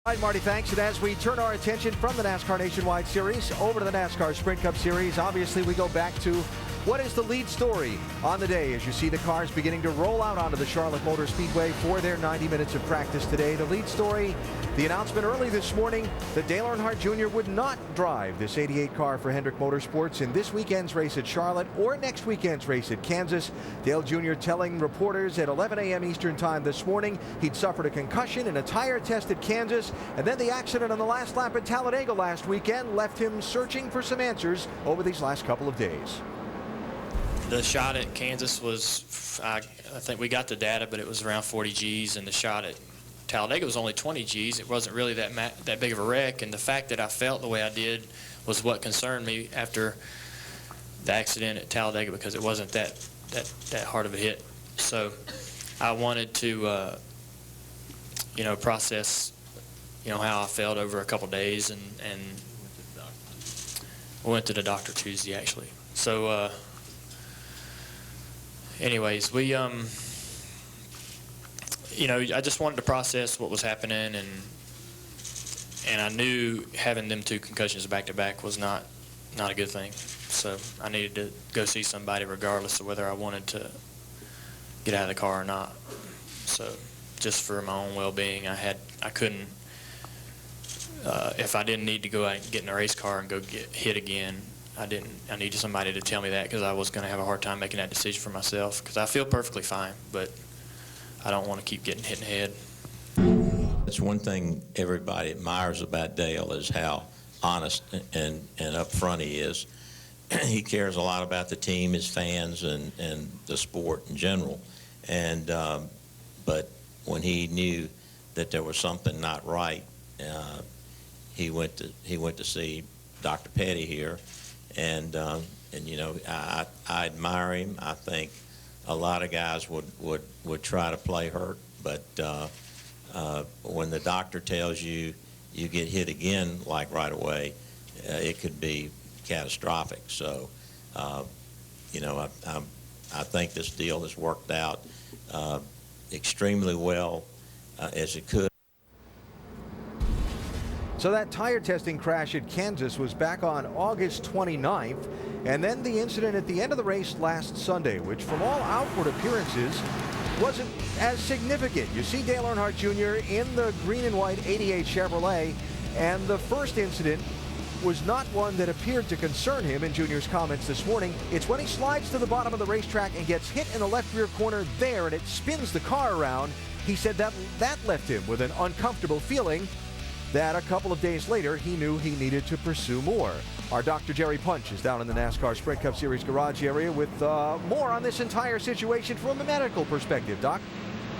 All right, Marty, thanks. And as we turn our attention from the NASCAR Nationwide Series over to the NASCAR Sprint Cup Series, obviously we go back to what is the lead story on the day as you see the cars beginning to roll out onto the Charlotte Motor Speedway for their 90 minutes of practice today. The lead story, the announcement early this morning that Dale Earnhardt Jr. would not drive this 88 car for Hendrick Motorsports in this weekend's race at Charlotte or next weekend's race at Kansas. Dale Jr. telling reporters at 11 a.m. Eastern time this morning he'd suffered a concussion in a tire test at Kansas, and then the accident on the last lap at Talladega last weekend left him searching for some answers over these last couple of days. The shot at Kansas was, I think we got the data, but it was around 40 Gs, and the shot at Talladega was only 20 Gs. It wasn't really that big of a wreck, and the fact that I felt the way I did was what concerned me after the accident at Talladega, because it wasn't that hard of a hit. So I wanted to, process, how I felt over a couple days, and I went to the doctor Tuesday actually. So. Anyways, we, I just wanted to process what was happening, and I knew having them 2 concussions back-to-back was not a good thing. So I needed to go see somebody regardless of whether I wanted to get out of the car or not. So just for my own well-being, I couldn't, if I didn't need to go out and get in a race car and go get hit again, I needed somebody to tell me that, because I was going to have a hard time making that decision for myself, because I feel perfectly fine, but I don't want to keep getting hit in the head. That's one thing everybody admires about Dale, is how honest and upfront he is. He cares a lot about the team, his fans, and the sport in general. And but when he knew that there was something not right, he went to see Dr. Petty here. And I admire him. I think a lot of guys would try to play hurt, but when the doctor tells you get hit again, like right away, it could be catastrophic. So, I think this deal has worked out extremely well, as it could. So that tire testing crash at Kansas was back on August 29th, and then the incident at the end of the race last Sunday, which from all outward appearances wasn't as significant. You see Dale Earnhardt Jr. in the green and white 88 Chevrolet, and the first incident was not one that appeared to concern him in Jr.'s comments this morning. It's when he slides to the bottom of the racetrack and gets hit in the left rear corner there, and it spins the car around. He said that left him with an uncomfortable feeling that a couple of days later he knew he needed to pursue more. Our Dr. Jerry Punch is down in the NASCAR Sprint Cup Series garage area with more on this entire situation from a medical perspective. Doc?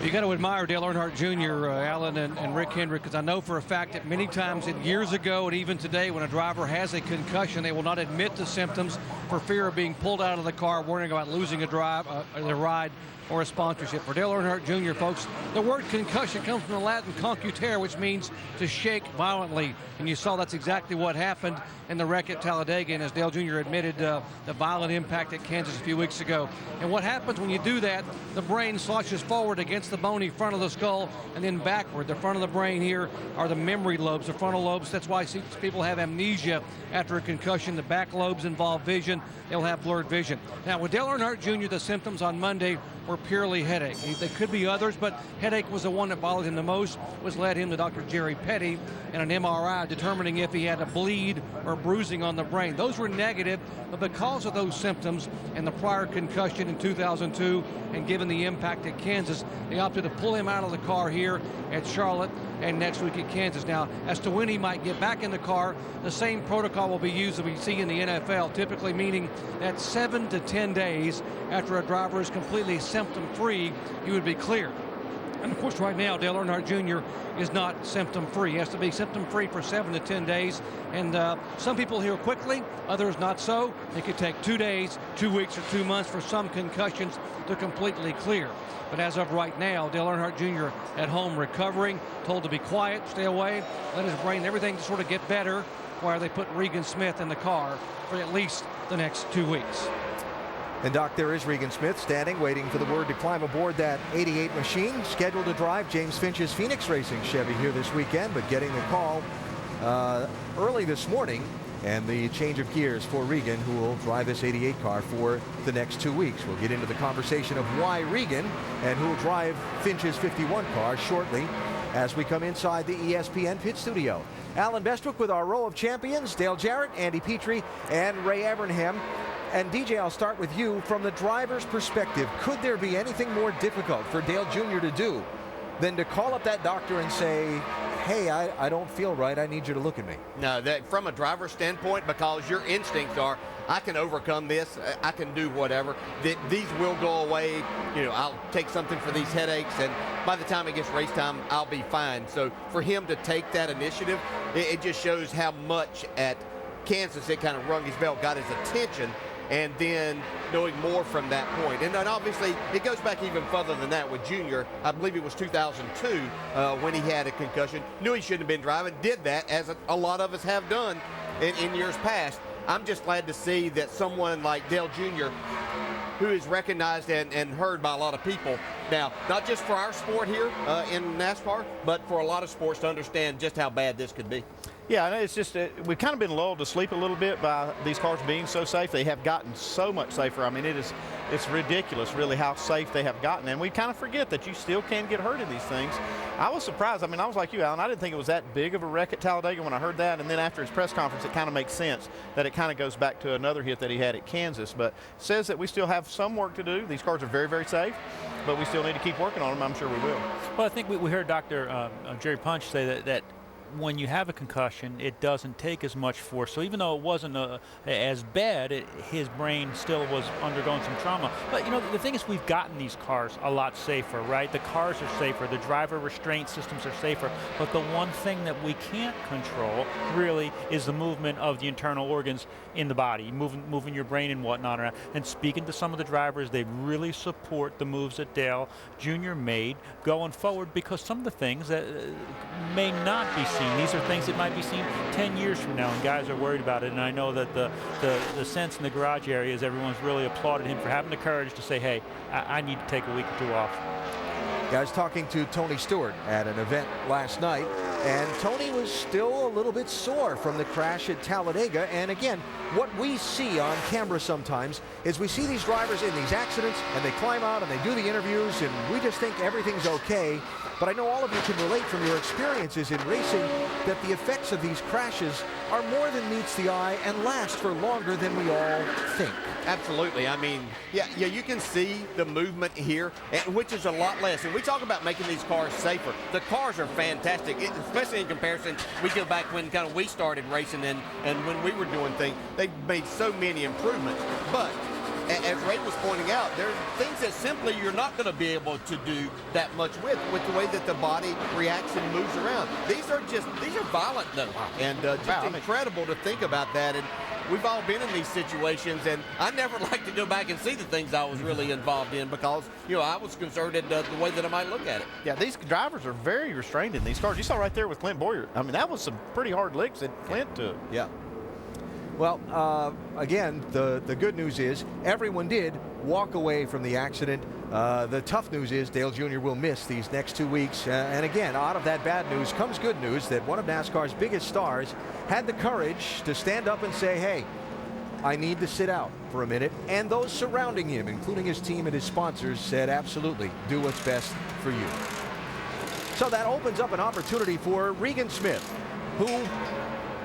You got to admire Dale Earnhardt Jr., Alan and Rick Hendrick, because I know for a fact that many times, and years ago and even today, when a driver has a concussion, they will not admit the symptoms for fear of being pulled out of the car, worrying about losing a ride or a sponsorship. For Dale Earnhardt Jr., folks, the word concussion comes from the Latin concutare, which means to shake violently. And you saw that's exactly what happened in the wreck at Talladega, and as Dale Jr. admitted, the violent impact at Kansas a few weeks ago. And what happens when you do that, the brain sloshes forward against the bony front of the skull and then backward. The front of the brain here are the memory lobes, the frontal lobes. That's why people have amnesia after a concussion. The back lobes involve vision. They'll have blurred vision. Now, with Dale Earnhardt Jr., the symptoms on Monday were purely headache. There could be others, but headache was the one that bothered him the most, which led him to Dr. Jerry Petty and an MRI determining if he had a bleed or bruising on the brain. Those were negative, but because of those symptoms and the prior concussion in 2002 and given the impact at Kansas, they opted to pull him out of the car here at Charlotte and next week at Kansas. Now, as to when he might get back in the car, the same protocol will be used that we see in the NFL, typically meaning that 7 to 10 days after a driver is completely symptom-free, he would be cleared. And of course, right now, Dale Earnhardt Jr. is not symptom-free. He has to be symptom-free for 7 to 10 days. And some people heal quickly, others not so. It could take 2 days, 2 weeks, or 2 months for some concussions to completely clear. But as of right now, Dale Earnhardt Jr. at home recovering, told to be quiet, stay away, let his brain, everything to sort of get better, while they put Regan Smith in the car for at least the next 2 weeks. And Doc, there is Regan Smith standing, waiting for the word to climb aboard that 88 machine, scheduled to drive James Finch's Phoenix Racing Chevy here this weekend, but getting the call early this morning, and the change of gears for Regan, who will drive this 88 car for the next 2 weeks. We'll get into the conversation of why Regan and who will drive Finch's 51 car shortly as we come inside the ESPN pit studio. Alan Bestwick with our row of champions, Dale Jarrett, Andy Petrie, and Ray Abraham. And DJ, I'll start with you. From the driver's perspective, could there be anything more difficult for Dale Jr. to do than to call up that doctor and say, hey, I don't feel right, I need you to look at me? No, that from a driver's standpoint, because your instincts are, I can overcome this, I can do whatever, that these will go away, you know, I'll take something for these headaches, and by the time it gets race time, I'll be fine. So for him to take that initiative, it just shows how much at Kansas it kind of rung his bell, got his attention, and then knowing more from that point. And then obviously it goes back even further than that with Junior. I believe it was 2002 when he had a concussion. Knew he shouldn't have been driving, did that, as a lot of us have done in years past. I'm just glad to see that someone like Dale Jr., who is recognized and heard by a lot of people now, not just for our sport here in NASCAR, but for a lot of sports to understand just how bad this could be. Yeah, I know it's just we've kind of been lulled to sleep a little bit by these cars being so safe. They have gotten so much safer. I mean, it's ridiculous, really, how safe they have gotten. And we kind of forget that you still can get hurt in these things. I was surprised. I mean, I was like you, Alan. I didn't think it was that big of a wreck at Talladega when I heard that. And then after his press conference, it kind of makes sense that it kind of goes back to another hit that he had at Kansas. But it says that we still have some work to do. These cars are very, very safe, but we still need to keep working on them. I'm sure we will. Well, I think we heard Dr. Jerry Punch say that when you have a concussion, it doesn't take as much force. So even though it wasn't as bad, his brain still was undergoing some trauma. But, you know, the thing is, we've gotten these cars a lot safer, right? The cars are safer. The driver restraint systems are safer. But the one thing that we can't control, really, is the movement of the internal organs in the body, moving your brain and whatnot around. And speaking to some of the drivers, they really support the moves that Dale Jr. made going forward, because some of the things that may not be seen. These are things that might be seen 10 years from now, and guys are worried about it. And I know that the sense in the garage area is everyone's really applauded him for having the courage to say, hey, I need to take a week or two off. Guys, talking to Tony Stewart at an event last night, and Tony was still a little bit sore from the crash at Talladega. And again, what we see on camera sometimes is we see these drivers in these accidents, and they climb out and they do the interviews, and we just think everything's okay. But I know all of you can relate from your experiences in racing that the effects of these crashes are more than meets the eye and last for longer than we all think. Absolutely. I mean, yeah, you can see the movement here, which is a lot less. And we talk about making these cars safer. The cars are fantastic, especially in comparison. We go back when kind of we started racing and when we were doing things. They've made so many improvements. But as Ray was pointing out, there are things that simply you're not going to be able to do that much with the way that the body reacts and moves around. These are violent though, and just incredible to think about that. And we've all been in these situations, and I never like to go back and see the things I was really involved in because, you know, I was concerned at the way that I might look at it. Yeah, these drivers are very restrained in these cars. You saw right there with Clint Boyer. I mean, that was some pretty hard licks that Clint took. Yeah. Well, again, the good news is everyone did walk away from the accident. The tough news is Dale Jr. will miss these next 2 weeks. And again, out of that bad news comes good news that one of NASCAR's biggest stars had the courage to stand up and say, hey, I need to sit out for a minute. And those surrounding him, including his team and his sponsors, said, absolutely, do what's best for you. So that opens up an opportunity for Regan Smith, who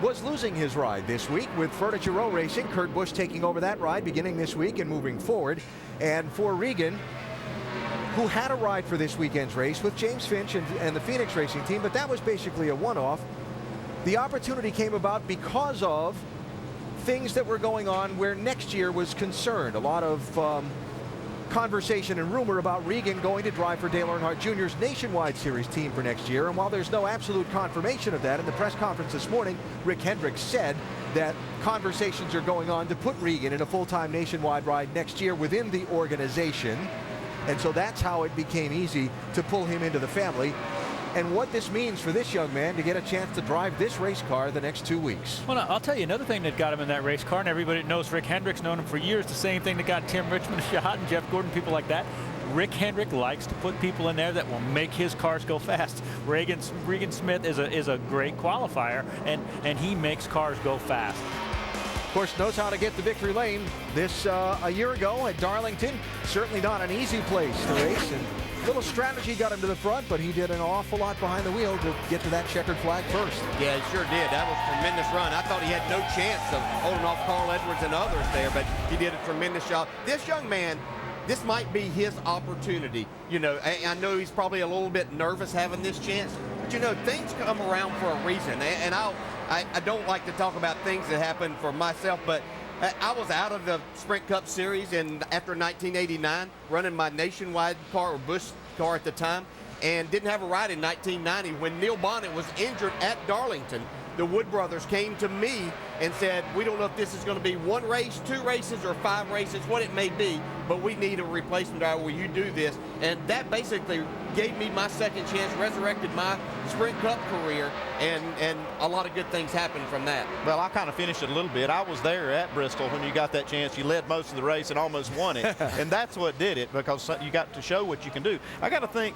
was losing his ride this week with Furniture Row Racing. Kurt Busch taking over that ride beginning this week and moving forward. And for Regan, who had a ride for this weekend's race with James Finch and the Phoenix Racing team, but that was basically a one-off. The opportunity came about because of things that were going on where next year was concerned. A lot of conversation and rumor about Regan going to drive for Dale Earnhardt Jr.'s Nationwide Series team for next year. And while there's no absolute confirmation of that, in the press conference this morning, Rick Hendricks said that conversations are going on to put Regan in a full-time Nationwide ride next year within the organization. And so that's how it became easy to pull him into the family. and what this means for this young man to get a chance to drive this race car the next 2 weeks. Well, I'll tell you another thing that got him in that race car, and everybody that knows Rick Hendrick's known him for years, the same thing that got Tim Richmond a shot and Jeff Gordon, people like that. Rick Hendrick likes to put people in there that will make his cars go fast. Regan Smith is a great qualifier, and he makes cars go fast. Of course, knows how to get to victory lane. This a year ago at Darlington, certainly not an easy place to race, and little strategy got him to the front, but he did an awful lot behind the wheel to get to that checkered flag first. Yeah, he sure did. That was a tremendous run. I thought he had no chance of holding off Carl Edwards and others there, but he did a tremendous job. This young man, this might be his opportunity. You know, I know he's probably a little bit nervous having this chance, but you know, things come around for a reason. And I don't like to talk about things that happened for myself, but I was out of the Sprint Cup Series after 1989, running my Nationwide car, or Busch car at the time, and didn't have a ride in 1990 when Neil Bonnet was injured at Darlington. The Wood brothers came to me and said, we don't know if this is going to be 1 race, 2 races, or 5 races, what it may be, but we need a replacement driver. Will you do this? And that basically gave me my second chance, resurrected my Sprint Cup career, and a lot of good things happened from that. Well, I kind of finished it a little bit. I was there at Bristol when you got that chance. You led most of the race and almost won it. And that's what did it, because you got to show what you can do. I got to think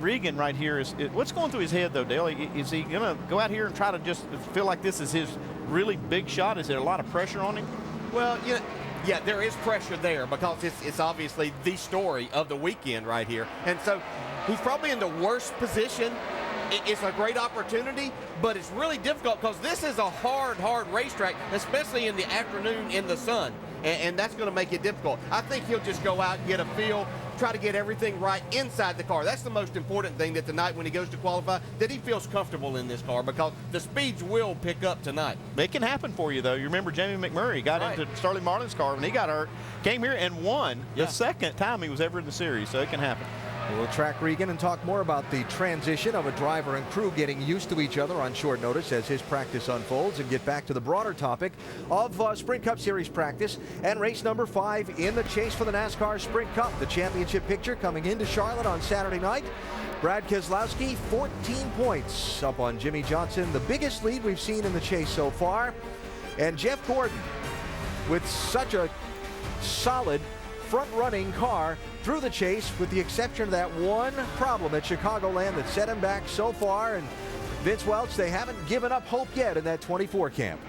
Regan right here is what's going through his head, though, Dale? Is he going to go out here and try to just feel like this is his really big shot? Is there a lot of pressure on him? Well, you know, yeah, there is pressure there because it's obviously the story of the weekend right here. And so he's probably in the worst position. It's a great opportunity, but it's really difficult because this is a hard racetrack, especially in the afternoon in the sun. And that's going to make it difficult. I think he'll just go out and get a feel, try to get everything right inside the car. That's the most important thing, that tonight when he goes to qualify, that he feels comfortable in this car, because the speeds will pick up tonight. It can happen for you, though. You remember Jamie McMurray got into Sterling Marlin's car when he got hurt, came here and won the second time he was ever in the series, so it can happen. We'll track Regan and talk more about the transition of a driver and crew getting used to each other on short notice as his practice unfolds, and get back to the broader topic of Sprint Cup Series practice and race number 5 in the chase for the NASCAR Sprint Cup. The championship picture coming into Charlotte on Saturday night. Brad Keselowski, 14 points up on Jimmy Johnson, the biggest lead we've seen in the chase so far. And Jeff Gordon, with such a solid front-running car through the chase, with the exception of that one problem at Chicagoland that set him back so far. And Vince Welch, they haven't given up hope yet in that 24 camp.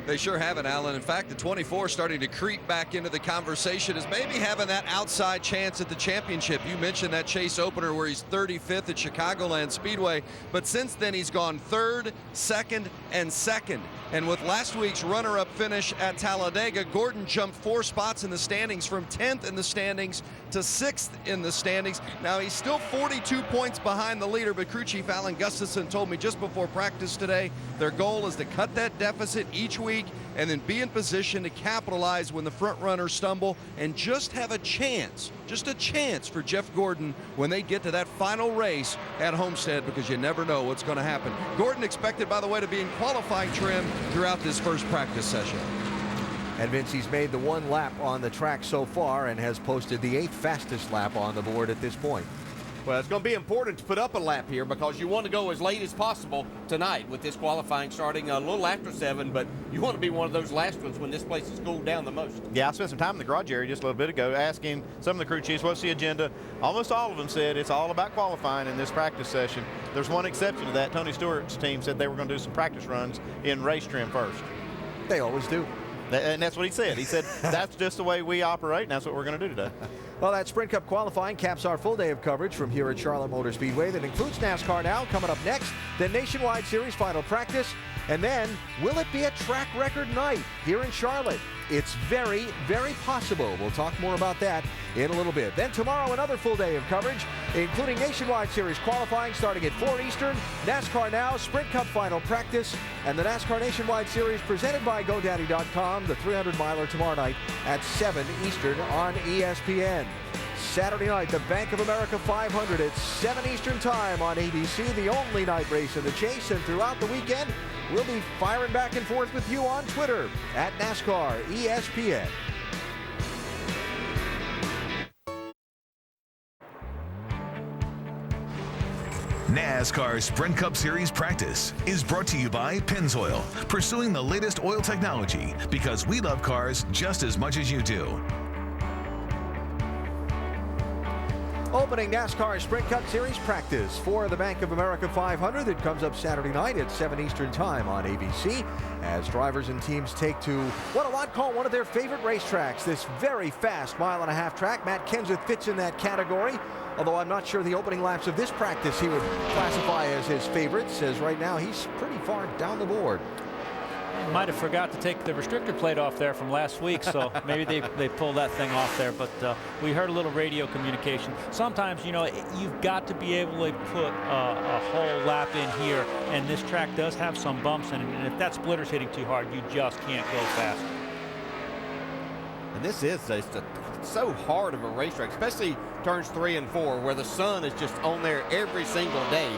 They sure haven't, Alan. In fact, the 24 starting to creep back into the conversation as maybe having that outside chance at the championship. You mentioned that chase opener where he's 35th at Chicagoland Speedway, but since then he's gone 3rd, 2nd, and 2nd. And with last week's runner-up finish at Talladega, Gordon jumped 4 spots in the standings, from 10th in the standings to 6th in the standings. Now, he's still 42 points behind the leader, but crew chief Alan Gustafson told me just before practice today their goal is to cut that deficit each week and then be in position to capitalize when the front runners stumble, and just have a chance, just a chance for Jeff Gordon when they get to that final race at Homestead, because you never know what's going to happen. Gordon expected, by the way, to be in qualifying trim throughout this first practice session. And Vince, he's made the 1 lap on the track so far and has posted the 8th fastest lap on the board at this point. Well, it's going to be important to put up a lap here, because you want to go as late as possible tonight with this qualifying starting a little after 7, but you want to be one of those last ones when this place is cooled down the most. Yeah, I spent some time in the garage area just a little bit ago asking some of the crew chiefs what's the agenda. Almost all of them said it's all about qualifying in this practice session. There's one exception to that. Tony Stewart's team said they were going to do some practice runs in race trim first. They always do. And that's what he said. He said, that's just the way we operate, and that's what we're going to do today. Well, that Sprint Cup qualifying caps our full day of coverage from here at Charlotte Motor Speedway. That includes NASCAR Now coming up next, then Nationwide Series final practice, and then will it be a track record night here in Charlotte? It's very, very possible. We'll talk more about that in a little bit. Then tomorrow, another full day of coverage, including Nationwide Series qualifying starting at 4 Eastern, NASCAR Now, Sprint Cup final practice, and the NASCAR Nationwide Series presented by GoDaddy.com, the 300-miler tomorrow night at 7 Eastern on ESPN. Saturday night, the Bank of America 500 at 7 Eastern time on ABC, the only night race in the chase. And throughout the weekend, we'll be firing back and forth with you on Twitter at NASCAR ESPN. NASCAR Sprint Cup Series practice is brought to you by Pennzoil, pursuing the latest oil technology because we love cars just as much as you do. Opening NASCAR Sprint Cup Series practice for the Bank of America 500 that comes up Saturday night at 7 Eastern Time on ABC as drivers and teams take to what a lot call one of their favorite racetracks, this very fast mile-and-a-half track. Matt Kenseth fits in that category, although I'm not sure the opening laps of this practice he would classify as his favorites, as right now he's pretty far down the board. Might have forgot to take the restrictor plate off there from last week, so maybe they pulled that thing off there. But we heard a little radio communication. Sometimes, you know, you've got to be able to put a whole lap in here, and this track does have some bumps in it, and if that splitter's hitting too hard, you just can't go fast. And this is so hard of a racetrack, especially turns 3 and 4, where the sun is just on there every single day.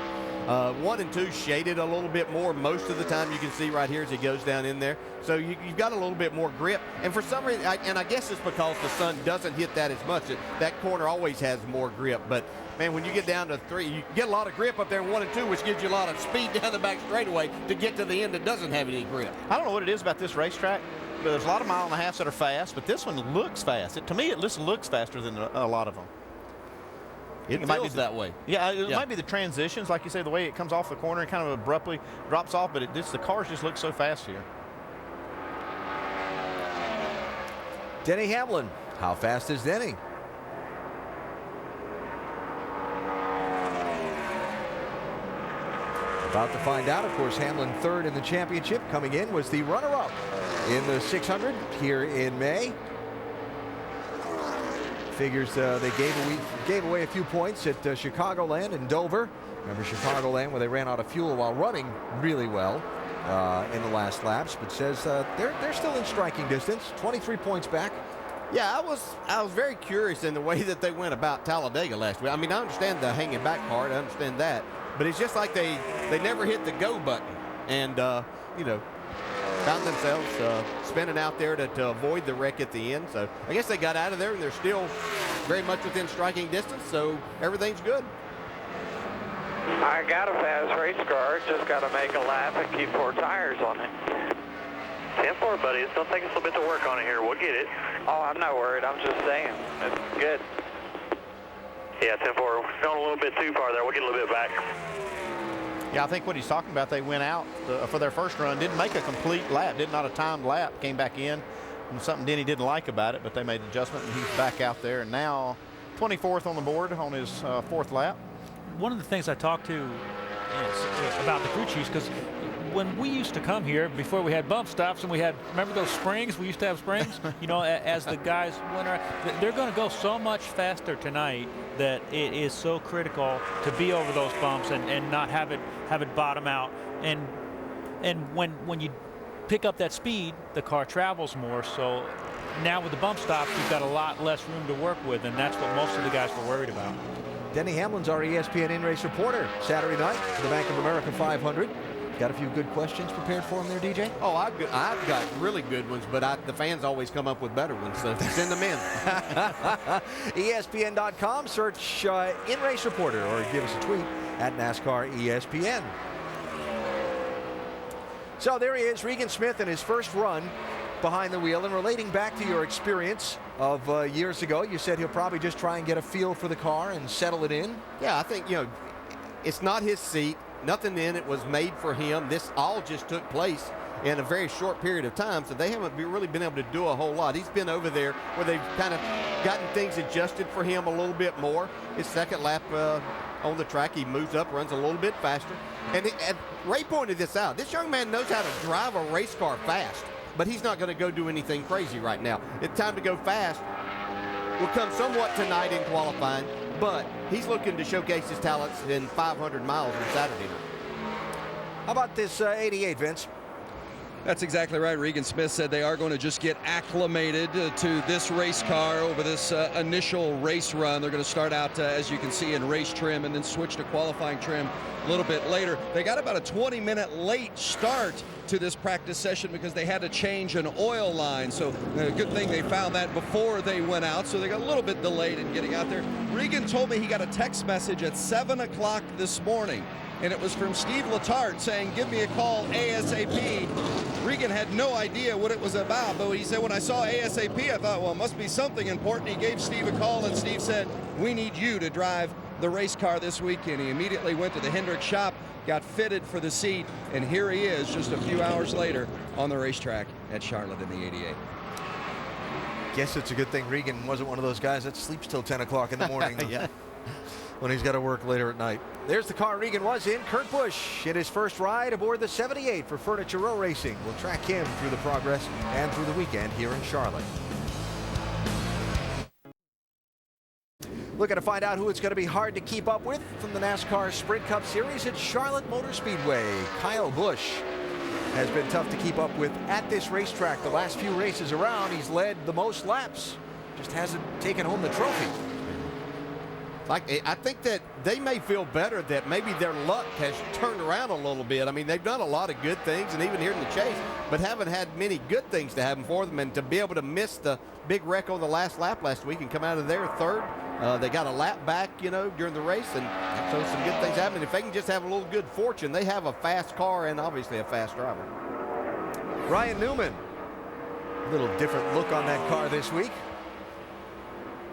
1 and 2 shaded a little bit more most of the time. You can see right here as he goes down in there. So you've got a little bit more grip. And for some reason, and I guess it's because the sun doesn't hit that as much. That corner always has more grip. But, man, when you get down to 3, you get a lot of grip up there in 1 and 2, which gives you a lot of speed down the back straightaway to get to the end that doesn't have any grip. I don't know what it is about this racetrack, but there's a lot of mile-and-a-halfs that are fast, but this one looks fast. To me, it just looks faster than a lot of them. It might be that way. Yeah, it might be the transitions, like you say, the way it comes off the corner and kind of abruptly drops off, but the cars just look so fast here. Denny Hamlin. How fast is Denny? About to find out. Of course, Hamlin third in the championship. Coming in was the runner-up in the 600 here in May. Figures they gave away a few points at Chicagoland and Dover. Remember Chicagoland, where they ran out of fuel while running really well in the last laps, but says they're still in striking distance. 23 points back. Yeah, I was very curious in the way that they went about Talladega last week. I mean, I understand the hanging back part, I understand that, but it's just like they never hit the go button, and you know, found themselves spinning out there to avoid the wreck at the end. So I guess they got out of there, and they're still very much within striking distance, so everything's good. I got a fast race car, just got to make a lap and keep 4 tires on it. 10-4, buddy. It's going to take us a little bit to work on it here. We'll get it. Oh, I'm not worried. I'm just saying. It's good. Yeah, 10-4. We're going a little bit too far there. We'll get a little bit back. Yeah, I think what he's talking about, they went out for their first run, didn't make a complete lap, not a timed lap, came back in. And something Denny didn't like about it, but they made an adjustment, and he's back out there. And now 24th on the board on his 4th lap. One of the things I talked to is about the crew chiefs, because when we used to come here, before we had bump stops and we had, remember those springs? We used to have springs, you know, as the guys went around. They're going to go so much faster tonight that it is so critical to be over those bumps and not have it bottom out. And when you pick up that speed, the car travels more. So now with the bump stops, you've got a lot less room to work with, and that's what most of the guys were worried about. Denny Hamlin's our ESPN in-race reporter Saturday night for the Bank of America 500. Got a few good questions prepared for him there, DJ? Oh, I've got really good ones, but the fans always come up with better ones, so send them in. ESPN.com, search in-race reporter, or give us a tweet at NASCAR ESPN. So there he is, Regan Smith, in his first run behind the wheel. And relating back to your experience of years ago, you said he'll probably just try and get a feel for the car and settle it in. Yeah, I think, you know, it's not his seat. Nothing in it was made for him. This all just took place in a very short period of time, so they haven't really been able to do a whole lot. He's been over there where they've kind of gotten things adjusted for him a little bit more. His second lap on the track, he moves up, runs a little bit faster. And Ray pointed this out. This young man knows how to drive a race car fast, but he's not going to go do anything crazy right now. It's time to go fast. Will come somewhat tonight in qualifying, but he's looking to showcase his talents in 500 miles on Saturday night. How about this 88, Vince? That's exactly right. Regan Smith said they are going to just get acclimated to this race car over this initial race run. They're going to start out, as you can see, in race trim and then switch to qualifying trim a little bit later. They got about a 20-minute late start to this practice session because they had to change an oil line. So a good thing they found that before they went out. So they got a little bit delayed in getting out there. Regan told me he got a text message at 7 o'clock this morning, and it was from Steve Letarte saying, give me a call ASAP. Regan had no idea what it was about, but he said, when I saw ASAP, I thought, well, it must be something important. He gave Steve a call, and Steve said, we need you to drive the race car this weekend. He immediately went to the Hendrick shop, got fitted for the seat, and here he is just a few hours later on the racetrack at Charlotte in the 88. Guess it's a good thing Regan wasn't one of those guys that sleeps till 10 o'clock in the morning. Yeah. When he's got to work later at night. There's the car Regan was in. Kurt Busch in his first ride aboard the 78 for Furniture Row Racing. We'll track him through the progress and through the weekend here in Charlotte. Looking to find out who it's going to be hard to keep up with from the NASCAR Sprint Cup Series at Charlotte Motor Speedway. Kyle Busch has been tough to keep up with at this racetrack. The last few races around, he's led the most laps. Just hasn't taken home the trophy. I think that they may feel better that maybe their luck has turned around a little bit. I mean, they've done a lot of good things, and even here in the chase, but haven't had many good things to happen for them. And to be able to miss the big wreck on the last lap last week and come out of there third, they got a lap back, you know, during the race, and so some good things happen. If they can just have a little good fortune, they have a fast car and obviously a fast driver. Ryan Newman, a little different look on that car this week.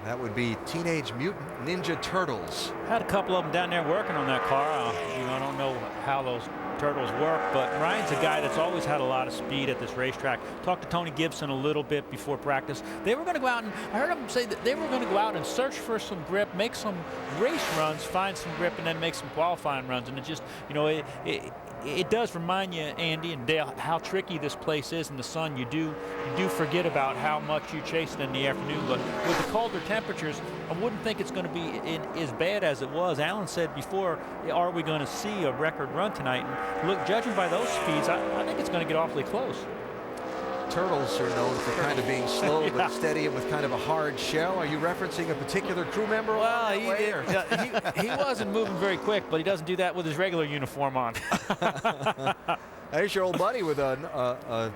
That would be Teenage Mutant Ninja Turtles. Had a couple of them down there working on that car. I don't know how those turtles work, but Ryan's a guy that's always had a lot of speed at this racetrack. Talked to Tony Gibson a little bit before practice. They were going to go out, and I heard him say that they were going to go out and search for some grip, make some race runs, find some grip, and then make some qualifying runs. And it just, you know, it does remind you, Andy and Dale, how tricky this place is in the sun. You do forget about how much you chase it in the afternoon. But with the colder temperatures, I wouldn't think it's going to be as bad as it was. Alan said before, are we going to see a record run tonight? And look, judging by those speeds, I think it's going to get awfully close. Turtles are known for kind of being slow Yeah. but steady and with kind of a hard shell. Are you referencing a particular crew member? Well, he wasn't moving very quick, but he doesn't do that with his regular uniform on. There's your old buddy with a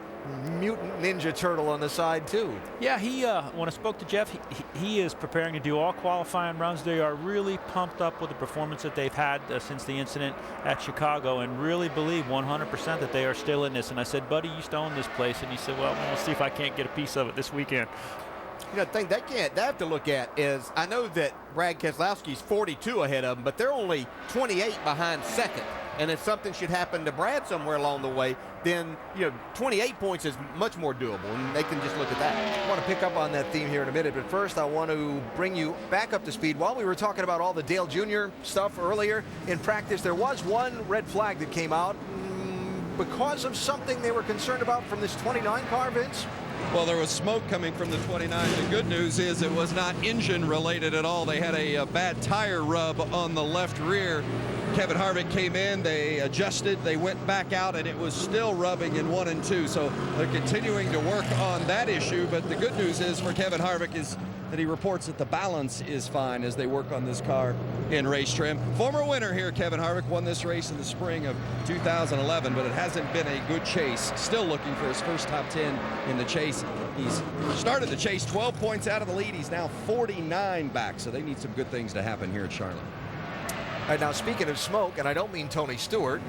mutant ninja turtle on the side too. Yeah, when I spoke to Jeff, he is preparing to do all qualifying runs. They are really pumped up with the performance that they've had since the incident at Chicago, and really believe 100% that they are still in this. And I said, buddy, you used to own this place. And he said, well, we'll see if I can't get a piece of it this weekend. You know, the thing they have to look at is, I know that Brad Keselowski's 42 ahead of them, but they're only 28 behind second. And if something should happen to Brad somewhere along the way, then, you know, 28 points is much more doable, and they can just look at that. I want to pick up on that theme here in a minute, but first I want to bring you back up to speed. While we were talking about all the Dale Jr. stuff earlier in practice, there was one red flag that came out because of something they were concerned about from this 29 car, Vince. Well, there was smoke coming from the 29. The good news is it was not engine related at all. They had a bad tire rub on the left rear. Kevin Harvick came in, they adjusted, they went back out, and it was still rubbing in 1 and 2. So they're continuing to work on that issue. But the good news is for Kevin Harvick is that he reports that the balance is fine as they work on this car in race trim. Former winner here, Kevin Harvick, won this race in the spring of 2011, but it hasn't been a good chase. Still looking for his first top 10 in the chase. He's started the chase 12 points out of the lead. He's now 49 back, so they need some good things to happen here at Charlotte. All right, now speaking of smoke, and I don't mean Tony Stewart,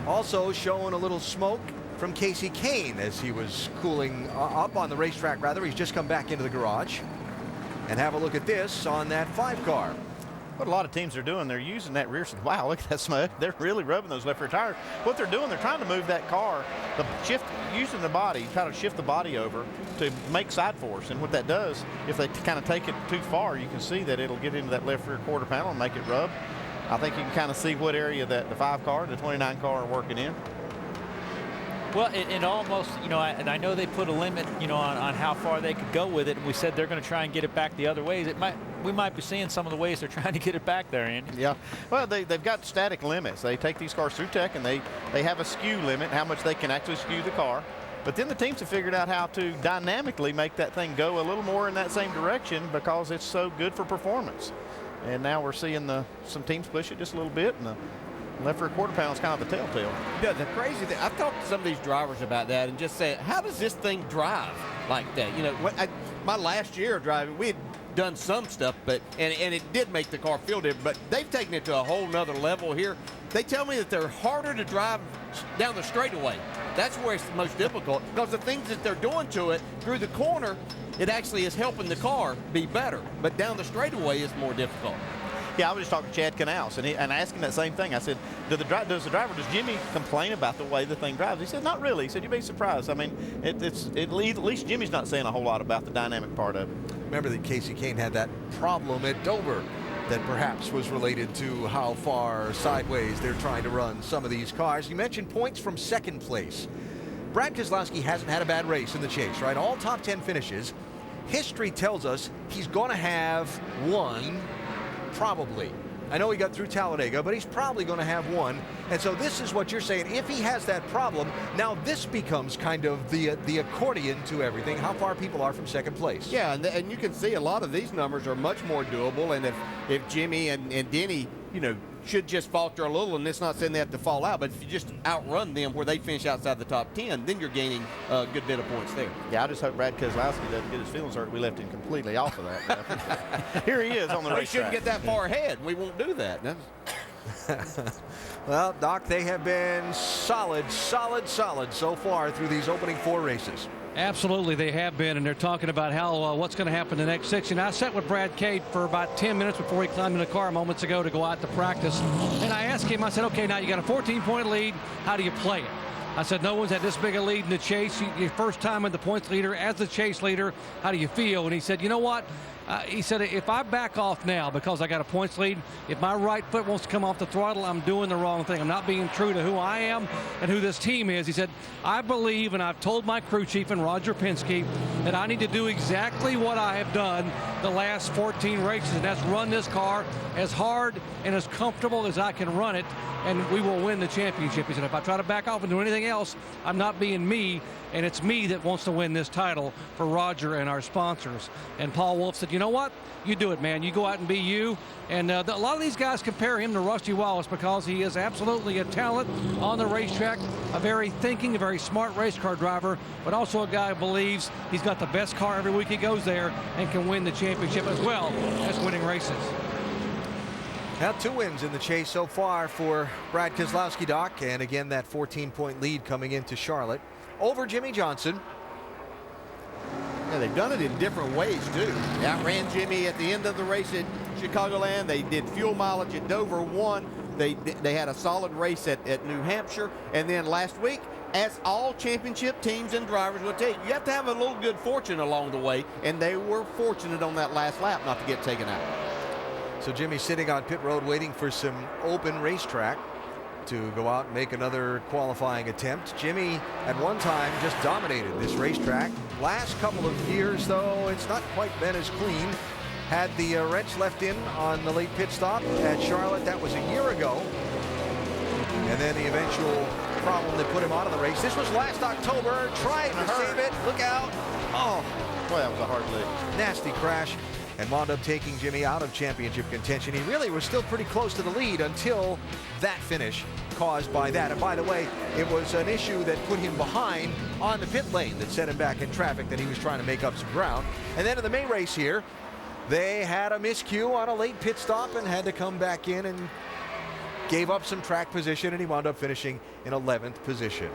also showing a little smoke from Casey Kane as he was cooling up on the racetrack, rather. He's just come back into the garage. And have a look at this on that 5 car. What a lot of teams are doing, they're using that rear. Wow, look at that smoke. They're really rubbing those left rear tires. What they're doing, they're trying to move that car, using the body, try to shift the body over to make side force. And what that does, if they kind of take it too far, you can see that it'll get into that left rear quarter panel and make it rub. I think you can kind of see what area that the 5 car, the 29 car are working in. Well, it almost, you know, and I know they put a limit, you know, on how far they could go with it. And we said they're going to try and get it back the other ways. We might be seeing some of the ways they're trying to get it back there, Andy. Yeah. Well, they've got static limits. They take these cars through tech, and they have a skew limit, how much they can actually skew the car. But then the teams have figured out how to dynamically make that thing go a little more in that same direction because it's so good for performance. And now we're seeing some teams push it just a little bit, and the left rear quarter pound is kind of the telltale. Yeah, the crazy thing, I've talked to some of these drivers about that and just said, how does this thing drive like that? You know, my last year of driving, we had done some stuff, but and it did make the car feel different, but they've taken it to a whole nother level here. They tell me that they're harder to drive down the straightaway. That's where it's the most difficult, because the things that they're doing to it through the corner, it actually is helping the car be better, but down the straightaway is more difficult. Yeah, I was just talking to Chad Canals, and asking that same thing. I said, does Jimmy complain about the way the thing drives? He said, not really. He said, you'd be surprised. I mean, at least Jimmy's not saying a whole lot about the dynamic part of it. Remember that Casey Kane had that problem at Dover that perhaps was related to how far sideways they're trying to run some of these cars. You mentioned points from second place. Brad Keselowski hasn't had a bad race in the chase, right? All top 10 finishes. History tells us he's going to have one. Probably. I know he got through Talladega, but he's probably going to have one. And so this is what you're saying. If he has that problem, now this becomes kind of the accordion to everything, how far people are from second place. Yeah, and you can see a lot of these numbers are much more doable. And if Jimmy and Denny, you know, should just falter a little, and it's not saying they have to fall out, but if you just outrun them where they finish outside the top 10, then you're gaining a good bit of points there. Yeah, I just hope Brad Keselowski doesn't get his feelings hurt. We left him completely off of that. Here he is on the racetrack. We shouldn't get that far ahead. We won't do that. Well, Doc, they have been solid so far through these opening 4 races. Absolutely, they have been, and they're talking about how what's going to happen the next 6. And I sat with Brad Cade for about 10 minutes before he climbed in the car moments ago to go out to practice. And I asked him, I said, okay, now you got a 14-point lead. How do you play it? I said, no one's had this big a lead in the chase. Your first time in the points leader as the chase leader. How do you feel? And he said, you know what? He said, if I back off now because I got a points lead, if my right foot wants to come off the throttle, I'm doing the wrong thing. I'm not being true to who I am and who this team is. He said, I believe, and I've told my crew chief and Roger Penske, that I need to do exactly what I have done the last 14 races, and that's run this car as hard and as comfortable as I can run it, and we will win the championship. He said, if I try to back off and do anything else, I'm not being me, and it's me that wants to win this title for Roger and our sponsors. And Paul Wolf said, you know what? You do it, man. You go out and be you. And a lot of these guys compare him to Rusty Wallace because he is absolutely a talent on the racetrack, a very thinking, a very smart race car driver, but also a guy who believes he's got the best car every week he goes there and can win the championship as well as winning races. Now 2 wins in the chase so far for Brad Keselowski, Doc, and again that 14-point lead coming into Charlotte over Jimmy Johnson. Yeah, they've done it in different ways too. They outran Jimmy at the end of the race at Chicagoland. They did fuel mileage at Dover, won. They had a solid race at New Hampshire, and then last week, as all championship teams and drivers will tell you, you have to have a little good fortune along the way, and they were fortunate on that last lap not to get taken out. So Jimmy's sitting on pit road waiting for some open racetrack to go out and make another qualifying attempt. Jimmy at one time just dominated this racetrack. Last couple of years, though, it's not quite been as clean. Had the wrench left in on the late pit stop at Charlotte. That was a year ago. And then the eventual problem that put him out of the race. This was last October. Trying to save it. Look out. Oh, boy, that was a hard lick. Nasty crash. And wound up taking Jimmy out of championship contention. He really was still pretty close to the lead until that finish caused by that. And by the way, it was an issue that put him behind on the pit lane that set him back in traffic that he was trying to make up some ground. And then in the main race here, they had a miscue on a late pit stop and had to come back in and gave up some track position, and he wound up finishing in 11th position.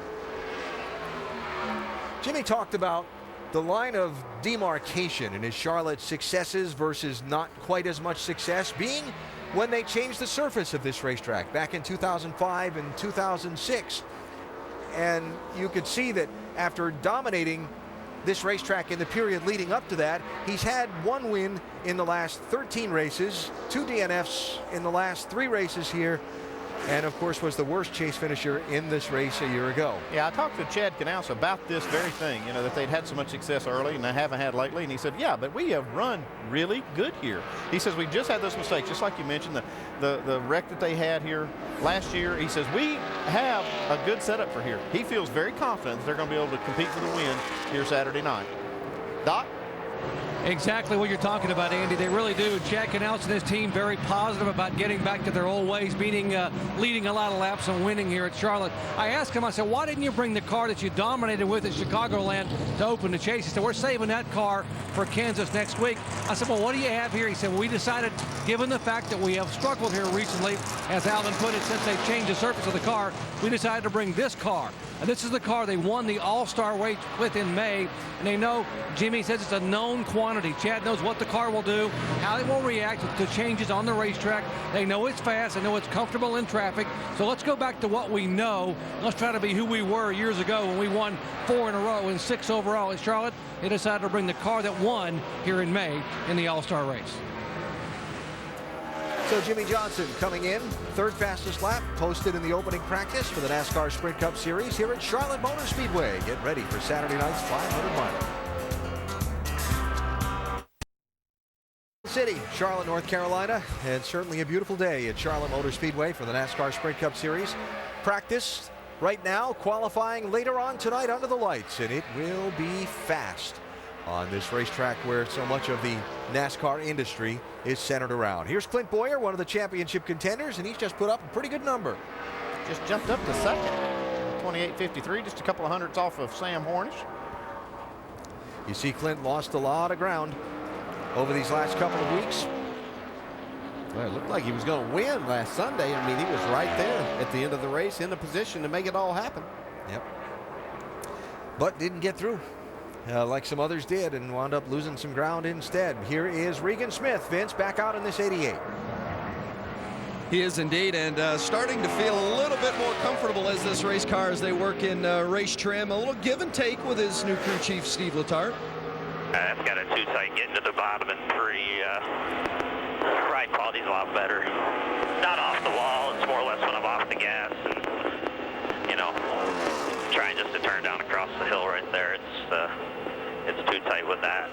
Jimmy talked about the line of demarcation in his Charlotte successes versus not quite as much success being when they changed the surface of this racetrack back in 2005 and 2006. And you could see that after dominating this racetrack in the period leading up to that, he's had 1 win in the last 13 races, 2 DNFs in the last 3 races here. and of course was the worst chase finisher in this race a year ago. Yeah, I talked to Chad Knaus about this very thing, you know, that they'd had so much success early and they haven't had lately. And he said, yeah, but we have run really good here. He says, we just had those mistakes, just like you mentioned, the wreck that they had here last year. He says, we have a good setup for here. He feels very confident that they're going to be able to compete for the win here Saturday night. Doc? Exactly what you're talking about, Andy. They really do. Chad Knaus and his team very positive about getting back to their old ways, meaning leading a lot of laps and winning here at Charlotte. I asked him, I said, why didn't you bring the car that you dominated with at Chicagoland to open the chase? He said, we're saving that car for Kansas next week. I said, well, what do you have here? He said, well, we decided, given the fact that we have struggled here recently, as Alvin put it, since they changed the surface of the car, we decided to bring this car. And this is the car they won the All-Star race with in May. And they know, Jimmy says it's a known quantity. Chad knows what the car will do, how it will react to changes on the racetrack. They know it's fast. They know it's comfortable in traffic. So let's go back to what we know. Let's try to be who we were years ago when we won 4 in a row and 6 overall at Charlotte. They decided to bring the car that won here in May in the All-Star race. So Jimmy Johnson coming in, third fastest lap, posted in the opening practice for the NASCAR Sprint Cup Series here at Charlotte Motor Speedway. Get ready for Saturday night's 500 mile. City, Charlotte, North Carolina, and certainly a beautiful day at Charlotte Motor Speedway for the NASCAR Sprint Cup Series. Practice right now, qualifying later on tonight under the lights, and it will be fast on this racetrack where so much of the NASCAR industry is centered around. Here's Clint Boyer, one of the championship contenders, and he's just put up a pretty good number. Just jumped up to second, 28.53, just a couple of hundredths off of Sam Hornish. You see Clint lost a lot of ground over these last couple of weeks. Well, it looked like he was going to win last Sunday. I mean, he was right there at the end of the race in the position to make it all happen. Yep. But didn't get through. Like some others did, and wound up losing some ground instead. Here is Regan Smith, Vince, back out in this 88. He is indeed, and starting to feel a little bit more comfortable as this race car as they work in race trim. A little give and take with his new crew chief, Steve Letarte. It's got a too tight getting to the bottom and 3. Ride quality's a lot better. Not off the wall, it's more or less when I'm off the gas and, you know, trying just to turn down across the hill right there. It's too tight with that.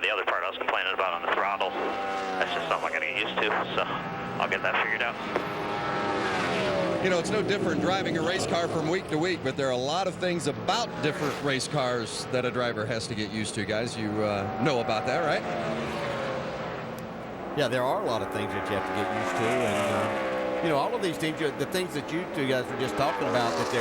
The other part I was complaining about on the throttle, that's just something I gotta get used to, so I'll get that figured out. You know, it's no different driving a race car from week to week, but there are a lot of things about different race cars that a driver has to get used to, guys. You know about that, right? Yeah, there are a lot of things that you have to get used to, and you know, all of these teams, the things that you two guys were just talking about, that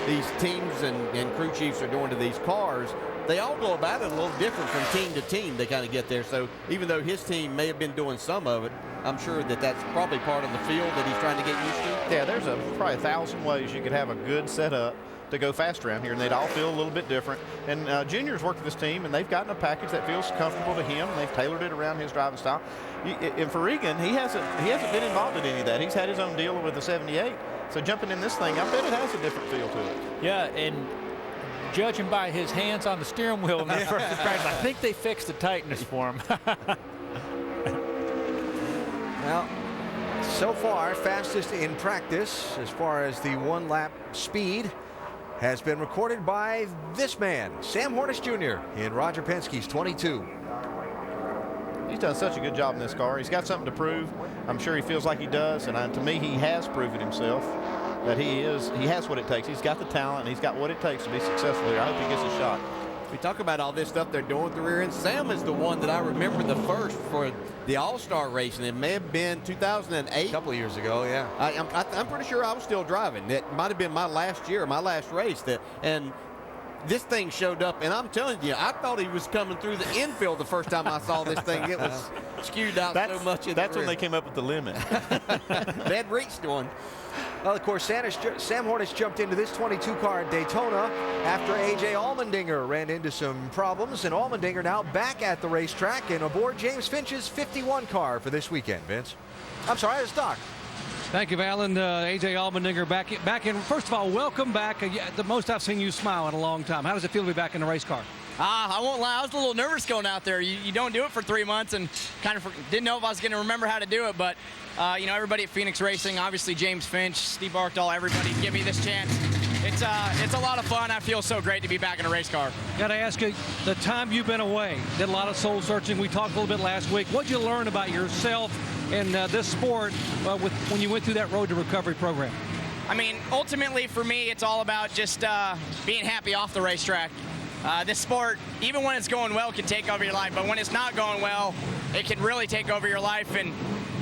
these teams and crew chiefs are doing to these cars, they all go about it a little different from team to team. They kind of get there. So even though his team may have been doing some of it, I'm sure that that's probably part of the field that he's trying to get used to. Yeah, there's probably 1,000 ways you could have a good setup to go fast around here, and they'd all feel a little bit different. And Junior's worked with this team, and they've gotten a package that feels comfortable to him, and they've tailored it around his driving style. And for Regan, he hasn't been involved in any of that. He's had his own deal with the 78. So jumping in this thing, I bet it has a different feel to it. Yeah, and judging by his hands on the steering wheel in that first practice, I think they fixed the tightness for him. Well, so far, fastest in practice as far as the one-lap speed has been recorded by this man, Sam Hornish Jr. in Roger Penske's 22. He's done such a good job in this car. He's got something to prove. I'm sure he feels like he does, and to me, he has proven himself that he has what it takes. He's got the talent, and he's got what it takes to be successful here. I hope he gets a shot. We talk about all this stuff they're doing through here, and Sam is the one that I remember the first for the All-Star race, and it may have been 2008. A couple of years ago, yeah. I'm pretty sure I was still driving. It might have been my last year, my last race, and this thing showed up, and I'm telling you, I thought he was coming through the infield the first time I saw this thing. It was skewed out so much. That's when they came up with the limit. They had reached one. Well, of course, Sam Hornish jumped into this 22 car at Daytona after A.J. Allmendinger ran into some problems, and Allmendinger now back at the racetrack and aboard James Finch's 51 car for this weekend, Vince. I'm sorry, it's Doc. Thank you, Alan. A.J. Allmendinger back in. First of all, welcome back. The most I've seen you smile in a long time. How does it feel to be back in the race car? I won't lie, I was a little nervous going out there. You don't do it for 3 months and kind of didn't know if I was going to remember how to do it, but everybody at Phoenix Racing, obviously James Finch, Steve Arkdahl, everybody give me this chance. It's a lot of fun. I feel so great to be back in a race car. Got to ask you, the time you've been away, did a lot of soul searching. We talked a little bit last week. What'd you learn about yourself and this sport when you went through that road to recovery program? I mean, ultimately for me, it's all about just being happy off the racetrack. This sport, even when it's going well, can take over your life, but when it's not going well, it can really take over your life. And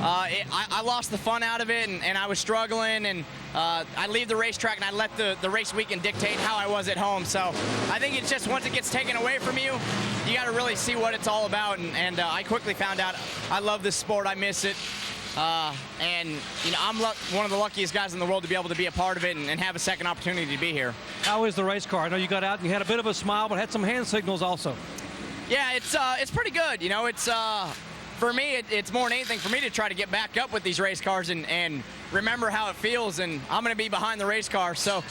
I lost the fun out of it, and I was struggling, and I leave the racetrack and I let the race weekend dictate how I was at home. So I think it's just once it gets taken away from you, you got to really see what it's all about. And I quickly found out I love this sport. I miss it. And I'm one of the luckiest guys in the world to be able to be a part of it and have a second opportunity to be here. How is the race car? I know you got out and you had a bit of a smile, but had some hand signals also. Yeah, it's pretty good. It's for me, it's more than anything for me to try to get back up with these race cars and remember how it feels. And I'm going to be behind the race car, so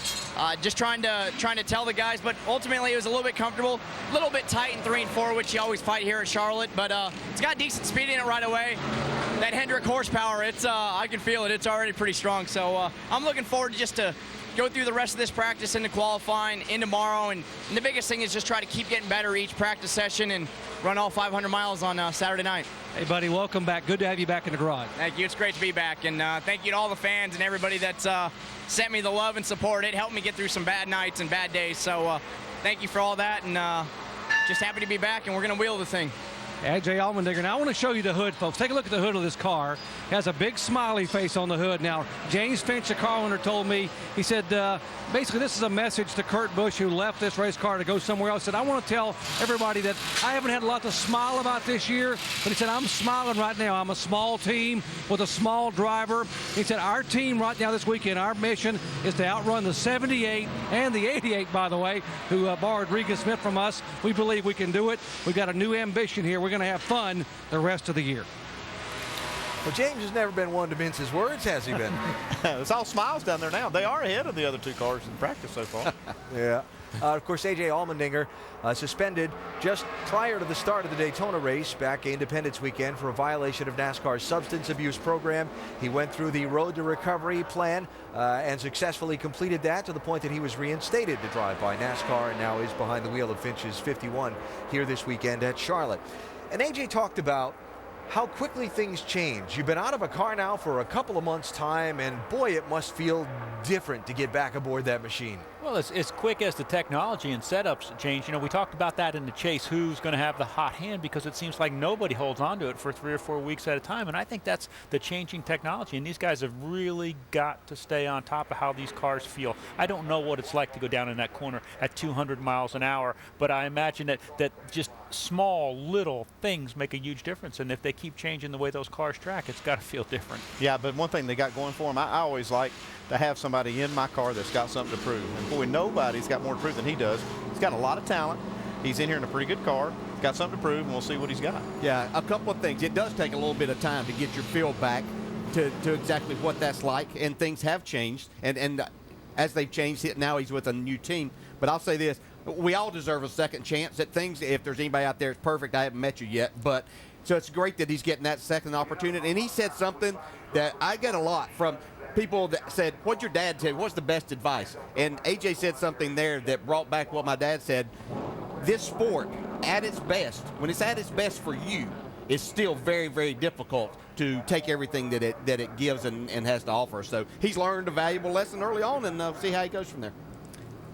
just trying to tell the guys. But ultimately, it was a little bit comfortable, a little bit tight in 3 and 4, which you always fight here at Charlotte. But it's got decent speed in it right away. That Hendrick horsepower, I can feel it. It's already pretty strong. So I'm looking forward to go through the rest of this practice into qualifying, in tomorrow. And the biggest thing is just try to keep getting better each practice session and run all 500 miles on Saturday night. Hey, buddy, welcome back. Good to have you back in the garage. Thank you. It's great to be back. And thank you to all the fans and everybody that's sent me the love and support. It helped me get through some bad nights and bad days. So thank you for all that. And just happy to be back, and we're going to wheel the thing. A.J. Allmendinger. Now I want to show you the hood, folks. Take a look at the hood of this car. It has a big smiley face on the hood. Now, James Finch, the car owner, told me, he said, basically this is a message to Kurt Busch, who left this race car to go somewhere else. He said, I want to tell everybody that I haven't had a lot to smile about this year, but he said, I'm smiling right now. I'm a small team with a small driver. He said, our team right now this weekend, our mission is to outrun the 78 and the 88, by the way, who borrowed Regan Smith from us. We believe we can do it. We've got a new ambition here. We're going to have fun the rest of the year. Well, James has never been one to mince his words, has he been? It's all smiles down there now. They are ahead of the other 2 cars in practice so far. Yeah. Of course, A.J. Allmendinger suspended just prior to the start of the Daytona race back Independence weekend for a violation of NASCAR's substance abuse program. He went through the road to recovery plan and successfully completed that to the point that he was reinstated to drive by NASCAR and now is behind the wheel of Finch's 51 here this weekend at Charlotte. And A.J. talked about how quickly things change. You've been out of a car now for a couple of months' time, and boy, it must feel different to get back aboard that machine. Well, it's quick as the technology and setups change. We talked about that in the chase, who's going to have the hot hand, because it seems like nobody holds on to it for 3 or 4 weeks at a time. And I think that's the changing technology. And these guys have really got to stay on top of how these cars feel. I don't know what it's like to go down in that corner at 200 miles an hour, but I imagine that just small little things make a huge difference. And if they keep changing the way those cars track, it's got to feel different. Yeah, but one thing they got going for them, I always like to have somebody in my car that's got something to prove. And boy, nobody's got more to prove than he does. He's got a lot of talent. He's in here in a pretty good car. He's got something to prove, and we'll see what he's got. Yeah, a couple of things. It does take a little bit of time to get your feel back to exactly what that's like, and things have changed. And as they've changed, now he's with a new team. But I'll say this, we all deserve a second chance at things. If there's anybody out there that's perfect, I haven't met you yet. But so it's great that he's getting that second opportunity. And he said something that I get a lot from people that said, what'd your dad say? What's the best advice? And A.J. said something there that brought back what my dad said. This sport, at its best, when it's at its best for you, it's still very, very difficult to take everything that it gives and has to offer. So he's learned a valuable lesson early on, and see how he goes from there.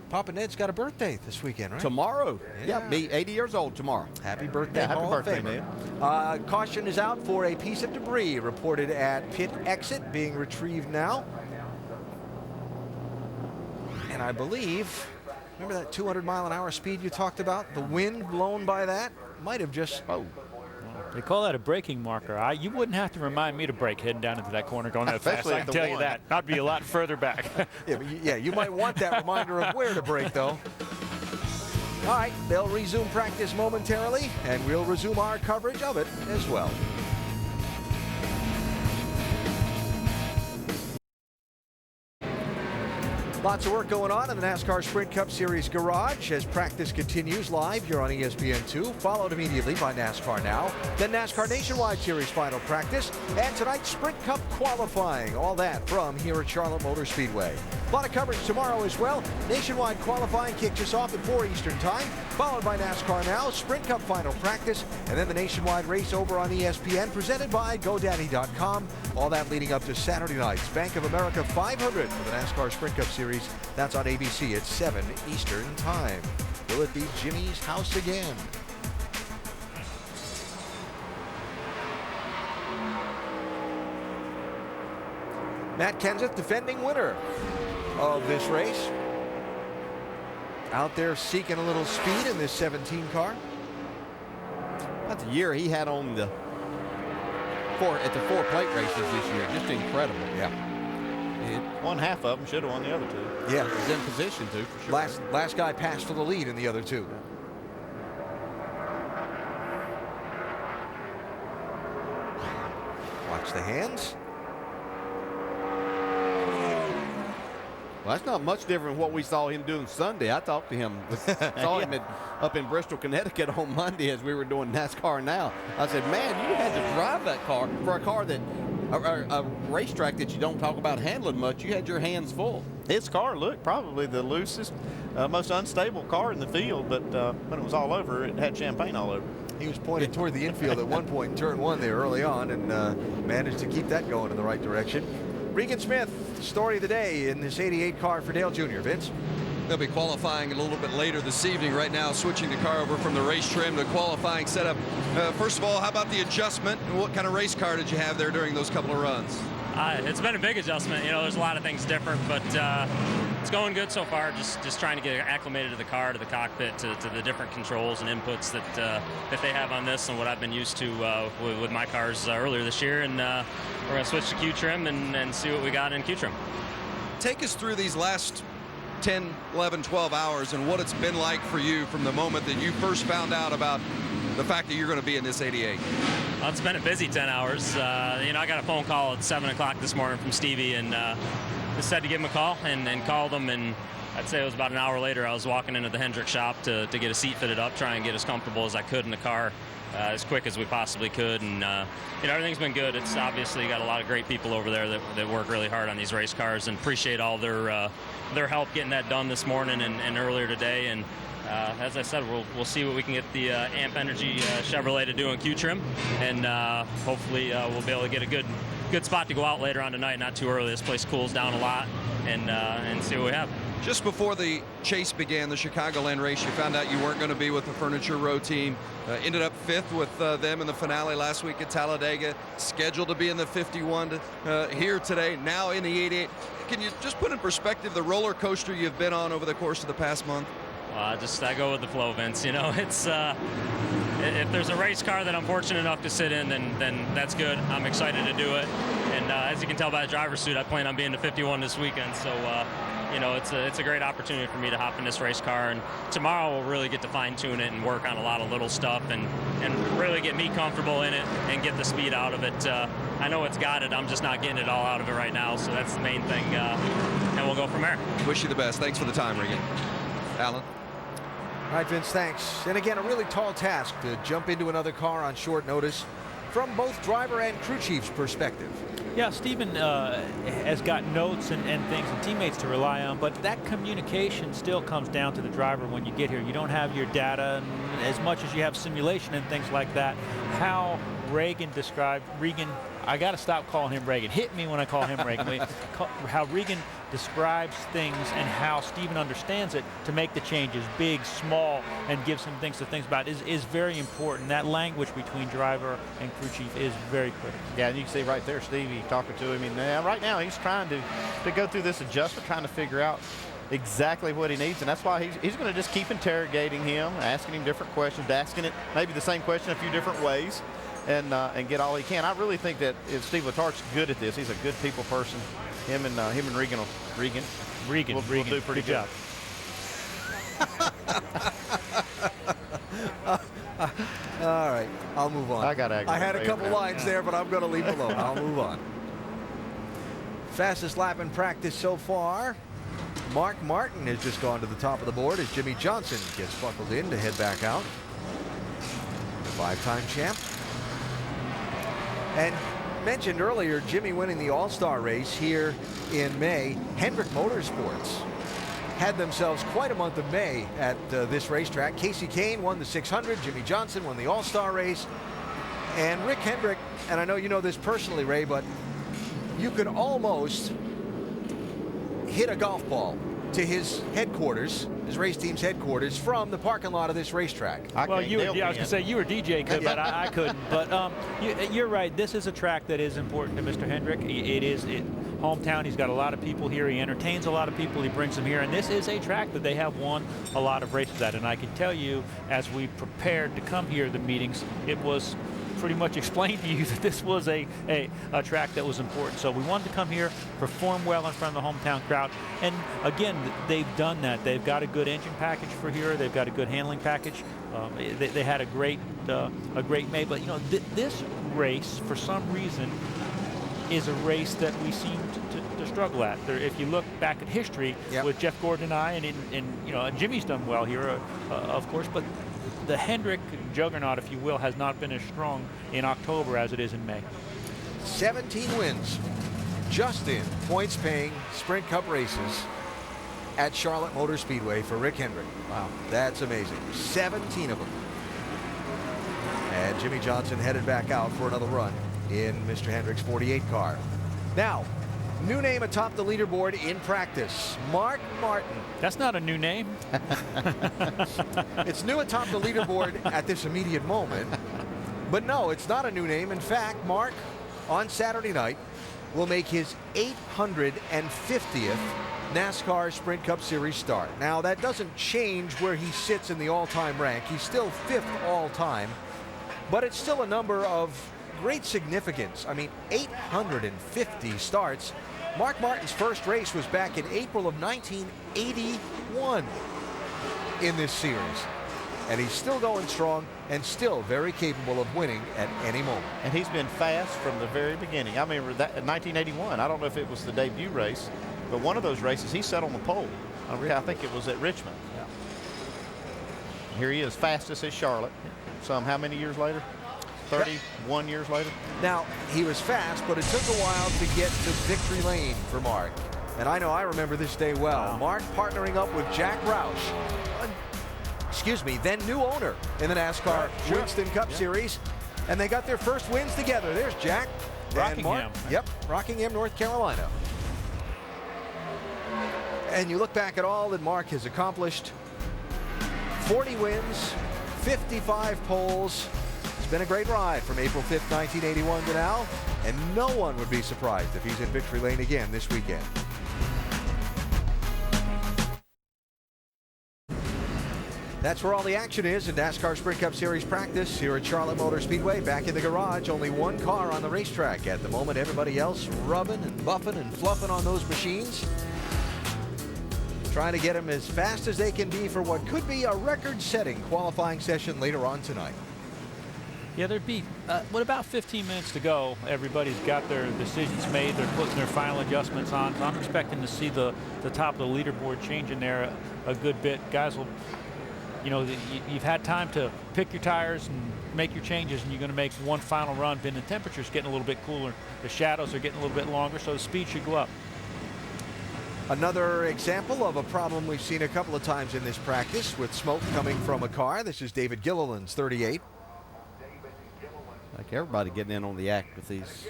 Papa Ned's got a birthday this weekend, right? Tomorrow. Yeah, be 80 years old tomorrow. Happy birthday, happy Hall birthday, of Famer. Caution is out for a piece of debris reported at pit exit, being retrieved now. And I believe, remember that 200-mile-an-hour speed you talked about? The wind blown by that might have just... They call that a braking marker. You wouldn't have to remind me to brake heading down into that corner going that fast. I can tell you that. I'd be a lot further back. Yeah, you might want that reminder of where to brake, though. All right, they'll resume practice momentarily, and we'll resume our coverage of it as well. Lots of work going on in the NASCAR Sprint Cup Series garage as practice continues live here on ESPN2, followed immediately by NASCAR Now, then NASCAR Nationwide Series final practice, and tonight's Sprint Cup qualifying. All that from here at Charlotte Motor Speedway. A lot of coverage tomorrow as well. Nationwide qualifying kicks us off at 4 Eastern Time, followed by NASCAR Now, Sprint Cup final practice, and then the nationwide race over on ESPN, presented by GoDaddy.com. All that leading up to Saturday night's Bank of America 500 for the NASCAR Sprint Cup Series. That's on ABC at 7 Eastern Time. Will it be Jimmy's house again? Matt Kenseth, defending winner of this race. Out there seeking a little speed in this 17 car. That's the year he had on the four plate races this year. Just incredible. Yeah. One half of them should have won the other two. Yeah, was in position to, for sure. Last guy passed for the lead in the other two. Watch the hands. Well, that's not much different than what we saw him doing Sunday. I talked to him, him up in Bristol, Connecticut on Monday as we were doing NASCAR Now. I said, man, you had to drive that car for a car that, a racetrack that you don't talk about handling much. You had your hands full. His car looked probably the loosest, most unstable car in the field, but when it was all over, it had champagne all over. He was pointed toward the infield at one point in turn one there early on and managed to keep that going in the right direction. Regan Smith, story of the day in this 88 car for Dale Jr. Vince? They'll be qualifying a little bit later this evening. Right now, switching the car over from the race trim to qualifying setup. First of all, how about the adjustment? What kind of race car did you have there during those couple of runs? It's been a big adjustment. You know, there's a lot of things different, but it's going good so far. Just trying to get acclimated to the car, to the cockpit, to the different controls and inputs that they have on this and what I've been used to with my cars earlier this year. And we're going to switch to Q trim and see what we got in Q trim. Take us through these last 10, 11, 12 hours and what it's been like for you from the moment that you first found out about the fact that you're going to be in this 88. Well, it's been a busy 10 hours. You know, I got a phone call at 7 o'clock this morning from Stevie and just said to give him a call and called him, and I'd say it was about an hour later I was walking into the Hendrick shop to get a seat fitted up, try and get as comfortable as I could in the car as quick as we possibly could, and you know, everything's been good. It's obviously got a lot of great people over there that work really hard on these race cars, and appreciate all their help getting that done this morning and earlier today. And as I said, we'll see what we can get the Amp Energy Chevrolet to do in Q trim, and hopefully we'll be able to get a good spot to go out later on tonight, not too early. This place cools down a lot, and see what we have. Just before the chase began, the Chicagoland race, you found out you weren't going to be with the Furniture Row team. Ended up 5th with them in the finale last week at Talladega. Scheduled to be in the 51 here today, now in the 88. Can you just put in perspective the roller coaster you've been on over the course of the past month? I go with the flow, Vince. You know, it's if there's a race car that I'm fortunate enough to sit in, then that's good. I'm excited to do it. And as you can tell by the driver's suit, I plan on being the 51 this weekend. So, you know, it's a great opportunity for me to hop in this race car. And tomorrow we'll really get to fine-tune it and work on a lot of little stuff and really get me comfortable in it and get the speed out of it. I know it's got it. I'm just not getting it all out of it right now. So that's the main thing. And we'll go from there. Wish you the best. Thanks for the time, Regan. Alan? All right, Vince, thanks. And again, a really tall task to jump into another car on short notice from both driver and crew chief's perspective. Yeah, Stephen has got notes and things and teammates to rely on, but that communication still comes down to the driver when you get here. You don't have your data and as much as you have simulation and things like that. How Regan described, I got to stop calling him Regan. Hit me when I call him Regan. How Regan describes things and how Stephen understands it to make the changes, big, small, and give some things to think about is very important. That language between driver and crew chief is very critical. Yeah, and you can see right there, Stevie talking to him. And right now he's trying to go through this adjustment, trying to figure out exactly what he needs, and that's why he's going to just keep interrogating him, asking him different questions, asking it maybe the same question a few different ways, and get all he can. I really think that if Steve Letart's good at this, he's a good people person. Him and Regan will do pretty good. All right, I'll move on. I had a couple lines there, but I'm going to leave it alone. I'll move on. Fastest lap in practice so far. Mark Martin has just gone to the top of the board as Jimmy Johnson gets buckled in to head back out. 5-time champ. And mentioned earlier, Jimmy winning the All-Star race here in May. Hendrick Motorsports had themselves quite a month of May at this racetrack. Casey Kane won the 600. Jimmy Johnson won the All-Star race. And Rick Hendrick, and I know you know this personally, Ray, but you could almost hit a golf ball to his headquarters, his race team's headquarters, from the parking lot of this racetrack. Well, I was going to say you were DJ, could, but I couldn't. But you're right. This is a track that is important to Mr. Hendrick. It is hometown. He's got a lot of people here. He entertains a lot of people. He brings them here. And this is a track that they have won a lot of races at. And I can tell you, as we prepared to come here to the meetings, it was pretty much explained to you that this was a track that was important. So we wanted to come here, perform well in front of the hometown crowd. And again, they've done that. They've got a good engine package for here. They've got a good handling package. They had a great May. But, you know, this race, for some reason, is a race that we seem to struggle at. If you look back at history with Jeff Gordon and I, and you know, Jimmy's done well here, of course, but the Hendrick juggernaut, if you will, has not been as strong in October as it is in May. 17 wins just in points-paying Sprint Cup races at Charlotte Motor Speedway for Rick Hendrick. Wow, that's amazing. 17 of them. And Jimmy Johnson headed back out for another run in Mr. Hendrick's 48 car. Now, new name atop the leaderboard in practice, Mark Martin. That's not a new name. It's new atop the leaderboard at this immediate moment. But no, it's not a new name. In fact, Mark, on Saturday night, will make his 850th NASCAR Sprint Cup Series start. Now, that doesn't change where he sits in the all-time rank. He's still 5th all-time, but it's still a number of great significance. I mean, 850 starts. Mark Martin's first race was back in April of 1981 in this series. And he's still going strong and still very capable of winning at any moment. And he's been fast from the very beginning. I remember that in 1981. I don't know if it was the debut race, but one of those races he set on the pole. I think it was at Richmond. Yeah. Here he is, fastest at Charlotte. Some how many years later? 31 years later. Now, he was fast, but it took a while to get to victory lane for Mark. And I know I remember this day well. Wow. Mark partnering up with Jack Roush, then new owner in the NASCAR Winston Cup Series. And they got their first wins together. There's Jack. Rockingham. Mark, Rockingham, North Carolina. And you look back at all that Mark has accomplished. 40 wins, 55 poles. It's been a great ride from April 5th, 1981 to now, and no one would be surprised if he's in victory lane again this weekend. That's where all the action is in NASCAR Sprint Cup Series practice here at Charlotte Motor Speedway. Back in the garage, only one car on the racetrack at the moment. Everybody else rubbing and buffing and fluffing on those machines, trying to get them as fast as they can be for what could be a record-setting qualifying session later on tonight. Yeah, there'd be, with about 15 minutes to go, everybody's got their decisions made. They're putting their final adjustments on. So I'm expecting to see the top of the leaderboard changing there a good bit. Guys will, you know, you've had time to pick your tires and make your changes, and you're going to make one final run. Then the temperature's getting a little bit cooler. The shadows are getting a little bit longer, so the speed should go up. Another example of a problem we've seen a couple of times in this practice with smoke coming from a car. This is David Gilliland's 38. Like everybody getting in on the act with these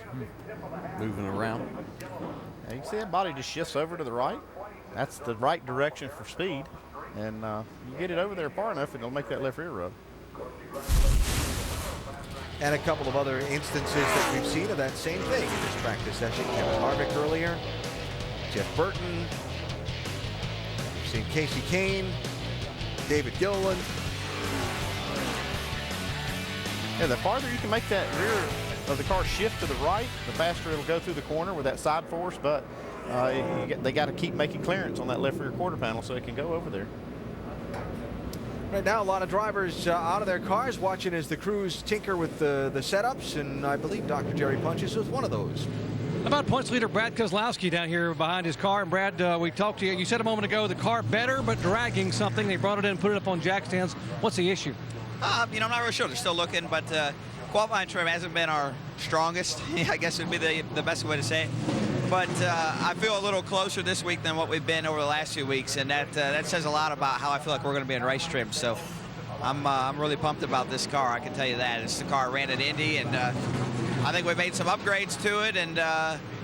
moving around. And you can see that body just shifts over to the right. That's the right direction for speed. And you get it over there far enough, and it'll make that left rear rub. And a couple of other instances that we've seen of that same thing in this practice session. Kevin Harvick earlier, Jeff Burton, we've seen Casey Kane, David Gilliland. Yeah, the farther you can make that rear of the car shift to the right, the faster it'll go through the corner with that side force. But they got to keep making clearance on that left rear quarter panel so it can go over there. Right now, a lot of drivers out of their cars watching as the crews tinker with the setups, and I believe Dr. Jerry Punches was one of those. About points leader Brad Keselowski down here behind his car. And Brad, we talked to you. You said a moment ago the car better, but dragging something. They brought it in and put it up on jack stands. What's the issue? I'm not really sure. They're still looking, but qualifying trim hasn't been our strongest. I guess would be the best way to say it. But I feel a little closer this week than what we've been over the last 2 weeks, and that says a lot about how I feel like we're going to be in race trim. So I'm really pumped about this car. I can tell you that. It's the car I ran at Indy, and I think we made some upgrades to it and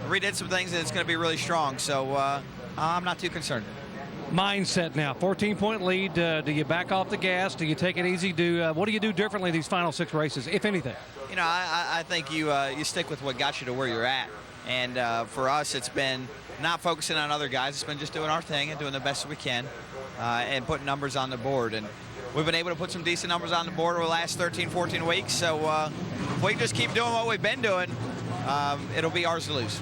redid some things, and it's going to be really strong. So I'm not too concerned. Mindset now, 14-point lead. Do you back off the gas? Do you take it easy? What do you do differently these final 6 races, if anything? I think you stick with what got you to where you're at. And for us, it's been not focusing on other guys. It's been just doing our thing and doing the best we can and putting numbers on the board. And we've been able to put some decent numbers on the board over the last 13, 14 weeks. So if we just keep doing what we've been doing, it'll be ours to lose.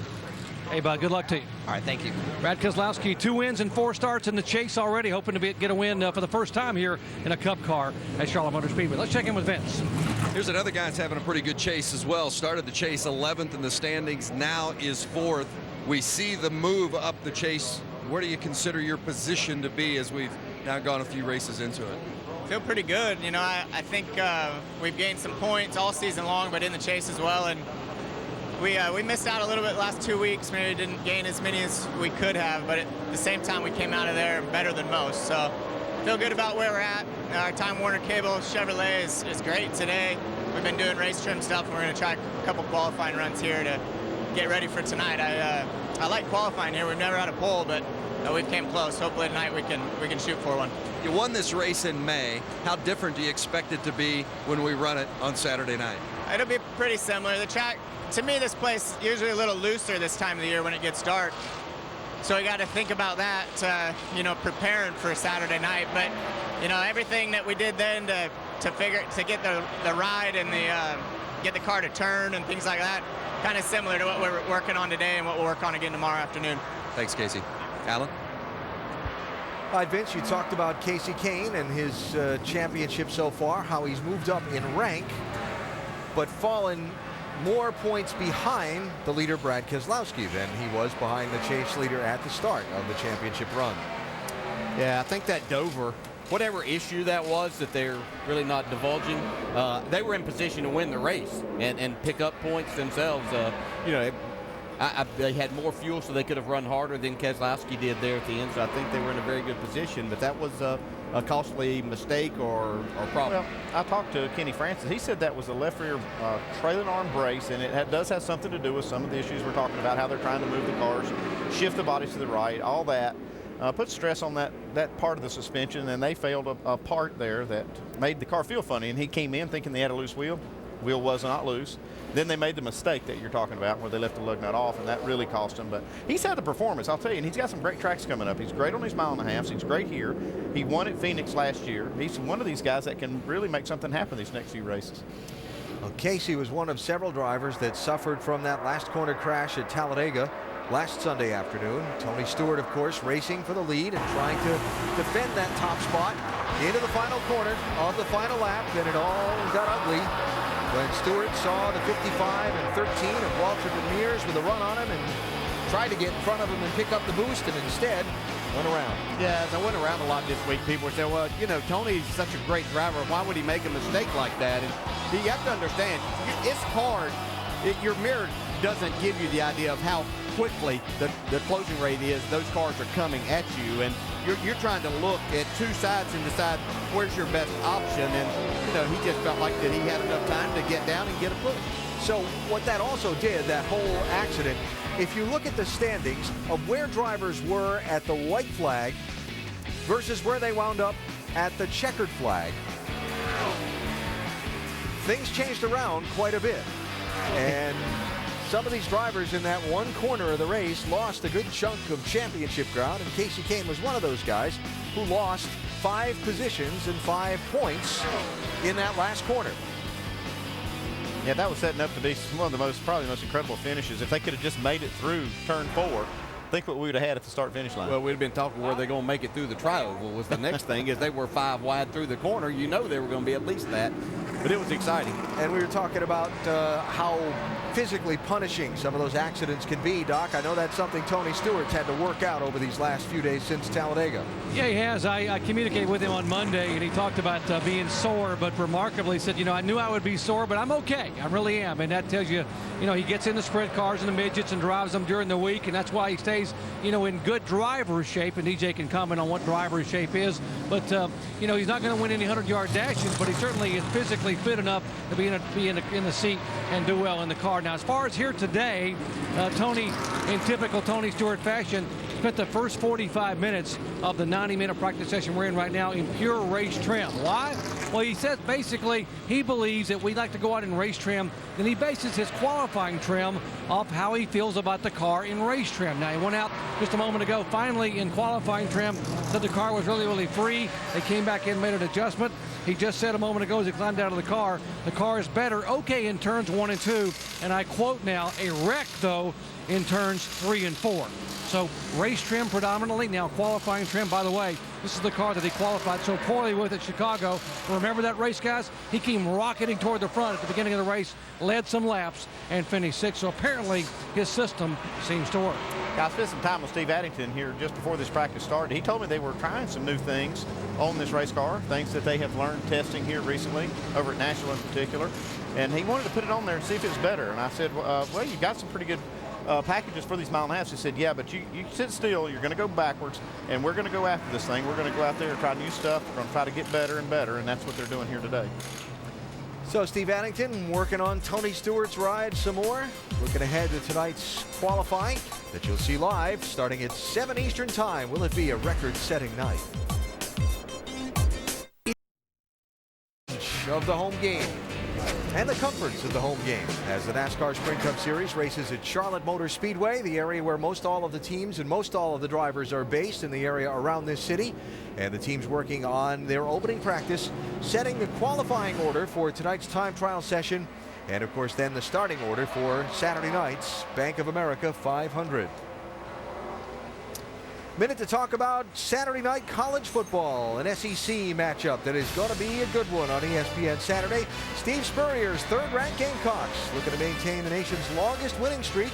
Hey, bud, good luck to you. All right, thank you. Brad Keselowski, 2 wins and 4 starts in the chase already, hoping to get a win for the first time here in a Cup car at Charlotte Motor Speedway. Let's check in with Vince. Here's another guy that's having a pretty good chase as well. Started the chase 11th in the standings, now is 4th. We see the move up the chase. Where do you consider your position to be as we've now gone a few races into it? Feel pretty good. I think we've gained some points all season long, but in the chase as well. And we missed out a little bit the last 2 weeks. Maybe didn't gain as many as we could have, but at the same time, we came out of there better than most. So feel good about where we're at. Our Time Warner Cable Chevrolet is great today. We've been doing race trim stuff, and we're going to try a couple qualifying runs here to get ready for tonight. I like qualifying here. We've never had a pole, but we've came close. Hopefully tonight we can shoot for one. You won this race in May. How different do you expect it to be when we run it on Saturday night? It'll be pretty similar. The track, to me, this place is usually a little looser this time of the year when it gets dark. So we got to think about that, preparing for Saturday night. But, everything that we did then to get the ride and get the car to turn and things like that, kind of similar to what we're working on today and what we'll work on again tomorrow afternoon. Thanks, Casey. Alan? All right, Vince, you talked about Casey Kane and his championship so far, how he's moved up in rank, but fallen more points behind the leader, Brad Keselowski, than he was behind the chase leader at the start of the championship run. Yeah, I think that Dover, whatever issue that was that they're really not divulging, they were in position to win the race and pick up points themselves. They had more fuel, so they could have run harder than Keselowski did there at the end. So I think they were in a very good position. But that was a costly mistake or problem. Well, I talked to Kenny Francis. He said that was a left rear trailing arm brace, and it does have something to do with some of the issues we're talking about, how they're trying to move the cars, shift the bodies to the right, all that. Put stress on that part of the suspension, and they failed a part there that made the car feel funny. And he came in thinking they had a loose wheel. Wheel was not loose. Then they made the mistake that you're talking about where they left the lug nut off, and that really cost him. But he's had the performance, I'll tell you, and he's got some great tracks coming up. He's great on his mile and a half. He's great here. He won at Phoenix last year. He's one of these guys that can really make something happen these next few races. Well, Casey was one of several drivers that suffered from that last corner crash at Talladega last Sunday afternoon. Tony Stewart, of course, racing for the lead and trying to defend that top spot into the final corner of the final lap. Then it all got ugly when Stewart saw the 55 and 13 of Walter Ramirez with a run on him and tried to get in front of him and pick up the boost, and instead went around. Yeah, as I went around a lot this week, people were saying, well, Tony's such a great driver. Why would he make a mistake like that? And you have to understand, it's hard. Your mirror doesn't give you the idea of how quickly the closing rate is. Those cars are coming at you, and you're trying to look at two sides and decide where's your best option. And he just felt like that he had enough time to get down and get a push. So what that also did, that whole accident, if you look at the standings of where drivers were at the white flag versus where they wound up at the checkered flag, things changed around quite a bit. And some of these drivers in that one corner of the race lost a good chunk of championship ground, and Casey Kane was one of those guys who lost 5 positions and 5 points in that last corner. Yeah, that was setting up to be one of the probably the most incredible finishes. If they could have just made it through turn 4, think what we would have had at the start-finish line. Well, we'd have been talking where they're going to make it through the tri-oval was the next thing. Is they were 5 wide through the corner. They were going to be at least that. But it was exciting. And we were talking about how physically punishing some of those accidents can be, Doc. I know that's something Tony Stewart's had to work out over these last few days since Talladega. Yeah, he has. I communicated with him on Monday, and he talked about being sore, but remarkably said, I knew I would be sore, but I'm okay. I really am. And that tells you, he gets in the sprint cars and the midgets and drives them during the week, and that's why he stays, in good driver's shape. And DJ can comment on what driver's shape is. But, he's not going to win any 100-yard dashes, but he certainly is physically fit enough to be in the seat and do well in the car. Now, as far as here today, Tony, in typical Tony Stewart fashion, spent the first 45 minutes of the 90-minute practice session we're in right now in pure race trim. Why? Well, he says basically he believes that we like to go out in race trim, and he bases his qualifying trim off how he feels about the car in race trim. Now, he went out just a moment ago, finally in qualifying trim, said the car was really, really free. They came back in, made an adjustment. He just said a moment ago as he climbed out of the car is better, okay, in turns 1 and 2, and I quote now, a wreck, though, in turns 3 and 4. So race trim predominantly. Now qualifying trim, by the way, this is the car that he qualified so poorly with at Chicago. Remember that race, guys? He came rocketing toward the front at the beginning of the race, led some laps, and finished 6th. So apparently his system seems to work. I spent some time with Steve Addington here just before this practice started. He told me they were trying some new things on this race car, things that they have learned testing here recently, over at Nashville in particular. And he wanted to put it on there and see if it's better. And I said, well, you've got some pretty good packages for these mile and a half. He said, yeah, but you sit still, you're going to go backwards, and we're going to go after this thing. We're going to go out there and try new stuff. We're going to try to get better and better, and that's what they're doing here today. So Steve Addington working on Tony Stewart's ride some more. Looking ahead to tonight's qualifying that you'll see live starting at 7 Eastern time. Will it be a record-setting night? Of the home game and the comforts of the home game as the NASCAR Sprint Cup Series races at Charlotte Motor Speedway, the area where most all of the teams and most all of the drivers are based in the area around this city. And the team's working on their opening practice, setting the qualifying order for tonight's time trial session, and of course then the starting order for Saturday night's Bank of America 500. Minute to talk about Saturday night college football, an SEC matchup that is going to be a good one on ESPN Saturday. Steve Spurrier's third-ranked Gamecocks looking to maintain the nation's longest winning streak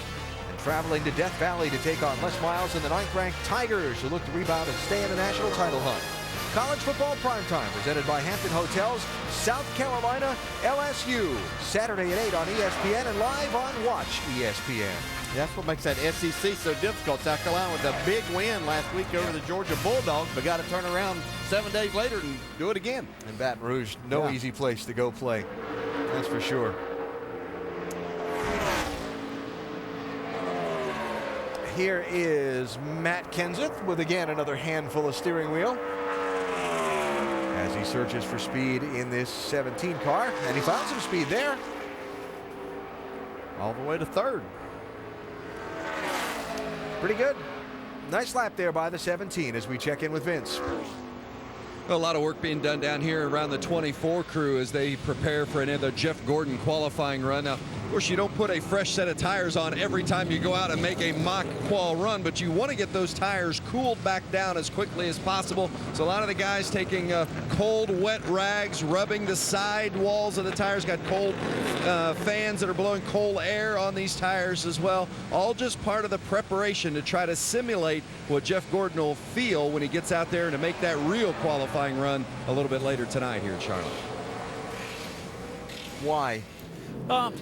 and traveling to Death Valley to take on Les Miles and the 9th-ranked Tigers, who look to rebound and stay in the national title hunt. College football primetime presented by Hampton Hotels, South Carolina, LSU, Saturday at 8 on ESPN and live on Watch ESPN. That's what makes that SEC so difficult. South Carolina with a big win last week over the Georgia Bulldogs, but got to turn around 7 days later and do it again. And Baton Rouge, no easy place to go play. That's for sure. Here is Matt Kenseth with again another handful of steering wheel as he searches for speed in this 17 car, and he found some speed there. All the way to third. Pretty good. Nice lap there by the 17 as we check in with Vince. A lot of work being done down here around the 24 crew as they prepare for another Jeff Gordon qualifying run. Now, of course, you don't put a fresh set of tires on every time you go out and make a mock qual run, but you want to get those tires cooled back down as quickly as possible. So a lot of the guys taking cold, wet rags, rubbing the side walls of the tires, got cold fans that are blowing cold air on these tires as well. All just part of the preparation to try to simulate what Jeff Gordon will feel when he gets out there and to make that real qualifying run a little bit later tonight here in Charlotte. Why?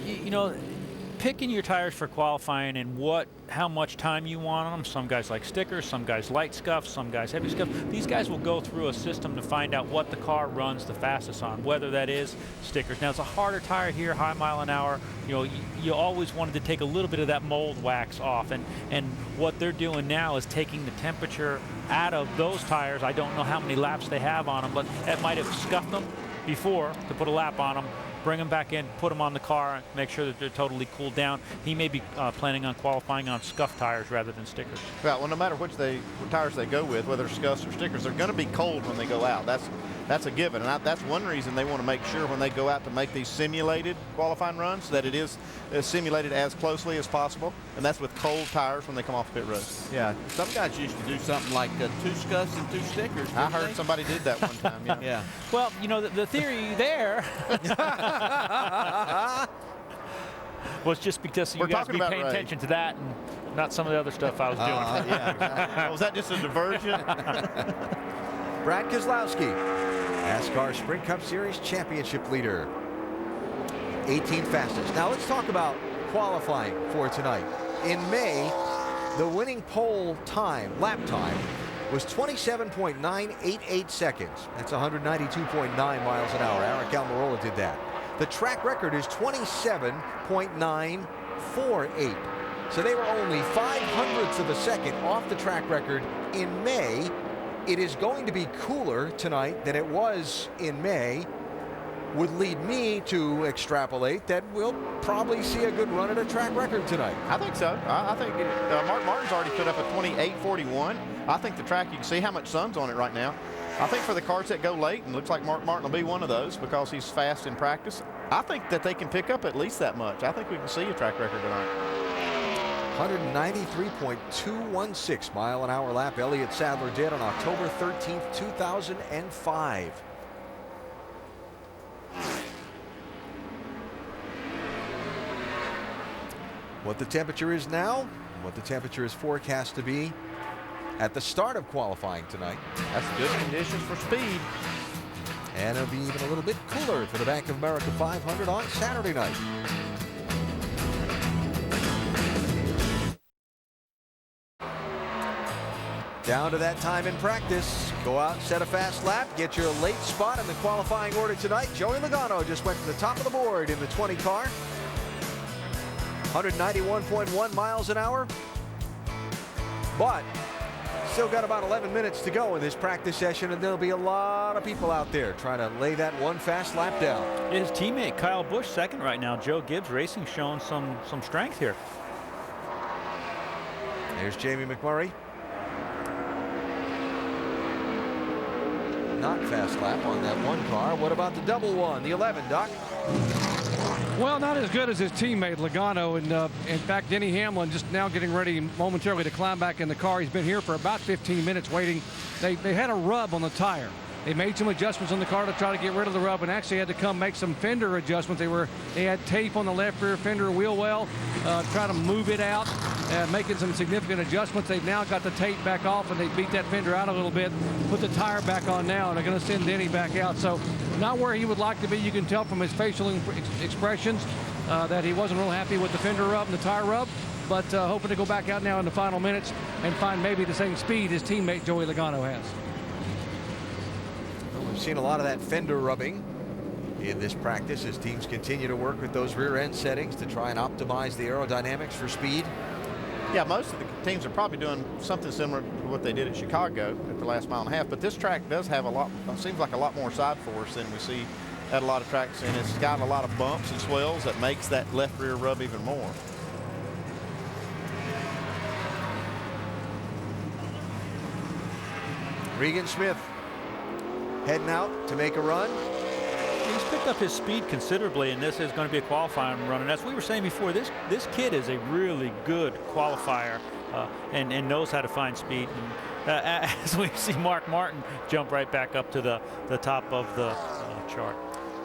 You know, picking your tires for qualifying and how much time you want on them. Some guys like stickers, some guys light scuff, some guys heavy scuff. These guys will go through a system to find out what the car runs the fastest on, whether that is stickers. Now, it's a harder tire here, high mile an hour. You know, you always wanted to take a little bit of that mold wax off, and what they're doing now is taking the temperature out of those tires. I don't know how many laps they have on them, but that might have scuffed them before to put a lap on them. Bring them back in, put them on the car, make sure that they're totally cooled down. He may be planning on qualifying on scuff tires rather than stickers. Well, no matter what tires they go with, whether scuffs or stickers, they're going to be cold when they go out. That's a given, and that's one reason they want to make sure when they go out to make these simulated qualifying runs that it is simulated as closely as possible, and that's with cold tires when they come off the pit road. Yeah, some guys used to do something like 2 scuffs and 2 stickers. I heard somebody did that one time. Yeah. Yeah. Well, you know, the theory there. was just because you guys be paying attention to that and not some of the other stuff I was doing. Yeah. Was that just a diversion? Brad Keselowski, NASCAR Sprint Cup Series championship leader. 18th fastest. Now let's talk about qualifying for tonight. In May, the winning pole time, lap time, was 27.988 seconds. That's 192.9 miles an hour. Eric Almirola did that. The track record is 27.948. So they were only 0.05 of a second off the track record in May. It is going to be cooler tonight than it was in May. Would lead me to extrapolate that we'll probably see a good run at a track record tonight. I think so. I think Mark Martin's already put up a 28.41. I think the track, you can see how much sun's on it right now. I think for the cars that go late, and looks like Mark Martin will be one of those because he's fast in practice, I think that they can pick up at least that much. I think we can see a track record tonight. 193.216 mile an hour lap Elliott Sadler did on October 13th, 2005. What the temperature is now, what the temperature is forecast to be at the start of qualifying tonight. That's good conditions for speed. And it'll be even a little bit cooler for the Bank of America 500 on Saturday night. Down to that time in practice. Go out, set a fast lap, get your late spot in the qualifying order tonight. Joey Logano just went to the top of the board in the 20 car. 191.1 miles an hour. But still got about 11 minutes to go in this practice session, and there'll be a lot of people out there trying to lay that one fast lap down. His teammate Kyle Busch second right now. Joe Gibbs Racing showing some strength here. There's Jamie McMurray. Not fast lap on that one car. What about the double one, the 11, Doc? Well, not as good as his teammate Logano, and in fact, Denny Hamlin just now getting ready momentarily to climb back in the car. He's been here for about 15 minutes waiting. They had a rub on the tire. They made some adjustments on the car to try to get rid of the rub, and actually had to come make some fender adjustments. They had tape on the left rear fender wheel well, try to move it out, making some significant adjustments. They've now got the tape back off, and they beat that fender out a little bit, put the tire back on now, and they're going to send Denny back out. So not where he would like to be. You can tell from his facial expressions that he wasn't real happy with the fender rub and the tire rub, but hoping to go back out now in the final minutes and find maybe the same speed his teammate Joey Logano has. We've seen a lot of that fender rubbing in this practice as teams continue to work with those rear end settings to try and optimize the aerodynamics for speed. Yeah, most of the teams are probably doing something similar to what they did at Chicago at the last mile and a half, but this track does have a lot, seems like a lot more side force than we see at a lot of tracks, and it's got a lot of bumps and swells that makes that left rear rub even more. Regan Smith heading out to make a run. He's picked up his speed considerably, and this is going to be a qualifying run. And as we were saying before, this kid is a really good qualifier and knows how to find speed. And, as we see Mark Martin jump right back up to the top of the chart.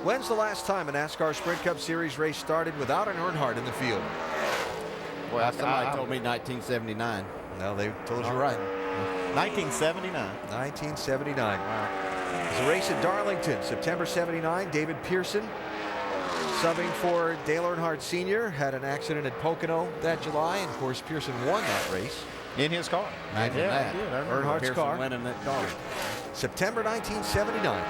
When's the last time a NASCAR Sprint Cup Series race started without an Earnhardt in the field? Well, somebody told me 1979. Well, they told you right. 1979. 1979. Wow. It's a race at Darlington, September 79. David Pearson, subbing for Dale Earnhardt Sr., had an accident at Pocono that July, and of course Pearson won that race. In his car. Imagine that. Earnhardt's Pearson car. winning that car. September 1979.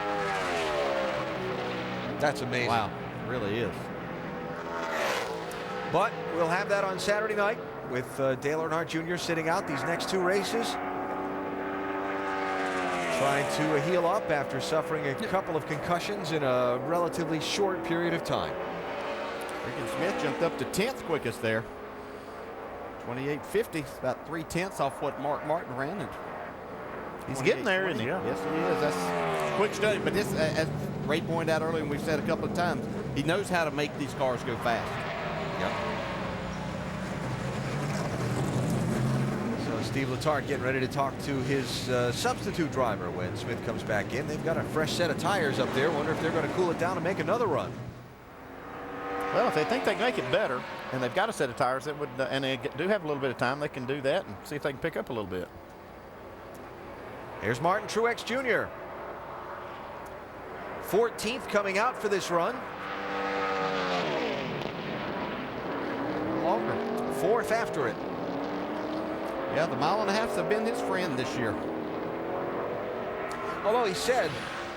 That's amazing. Wow, it really is. But we'll have that on Saturday night with Dale Earnhardt Jr. sitting out these next two races. Trying to heal up after suffering a couple of concussions in a relatively short period of time. Regan Smith jumped up to 10th quickest there. 28.50, about 3/10 off what Mark Martin ran. And he's getting there, isn't he? Yeah. Yes, he is. That's a quick study. But this, as Ray pointed out earlier, and we've said a couple of times, he knows how to make these cars go fast. Yep. Steve Letarte getting ready to talk to his substitute driver when Smith comes back in. They've got a fresh set of tires up there. Wonder if they're going to cool it down and make another run. Well, if they think they can make it better, and they've got a set of tires that would, and they do have a little bit of time, they can do that and see if they can pick up a little bit. Here's Martin Truex Jr. 14th coming out for this run. Longer. 4th after it. Yeah, the mile and a halfs have been his friend this year. Although he said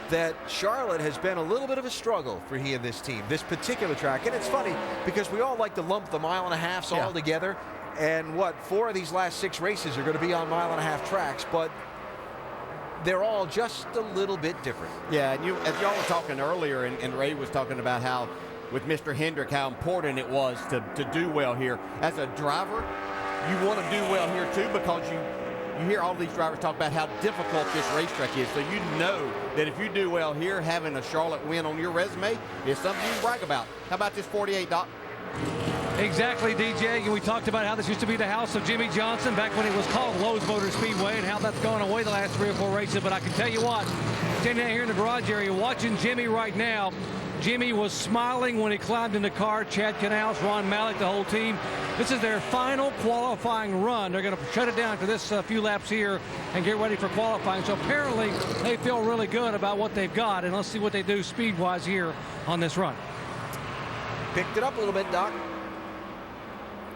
that Charlotte has been a little bit of a struggle for he and this team, this particular track. And it's funny because we all like to lump the mile and a halfs all together. And what, 4 of these last 6 races are going to be on mile and a half tracks, but they're all just a little bit different. Yeah, and as y'all were talking earlier, and Ray was talking about how with Mr. Hendrick, how important it was to do well here. As a driver, you want to do well here too, because you hear all these drivers talk about how difficult this racetrack is. So you know that if you do well here, having a Charlotte win on your resume is something you can brag about. How about this 48, Doc? Exactly, DJ. And we talked about how this used to be the house of Jimmy Johnson back when it was called Lowe's Motor Speedway, and how that's gone away the last 3 or 4 races. But I can tell you what, standing out here in the garage area watching Jimmy right now, Jimmy was smiling when he climbed in the car. Chad Canals, Ron Malik, the whole team. This is their final qualifying run. They're going to shut it down for this few laps here and get ready for qualifying. So apparently they feel really good about what they've got, and let's see what they do speed-wise here on this run. Picked it up a little bit, Doc.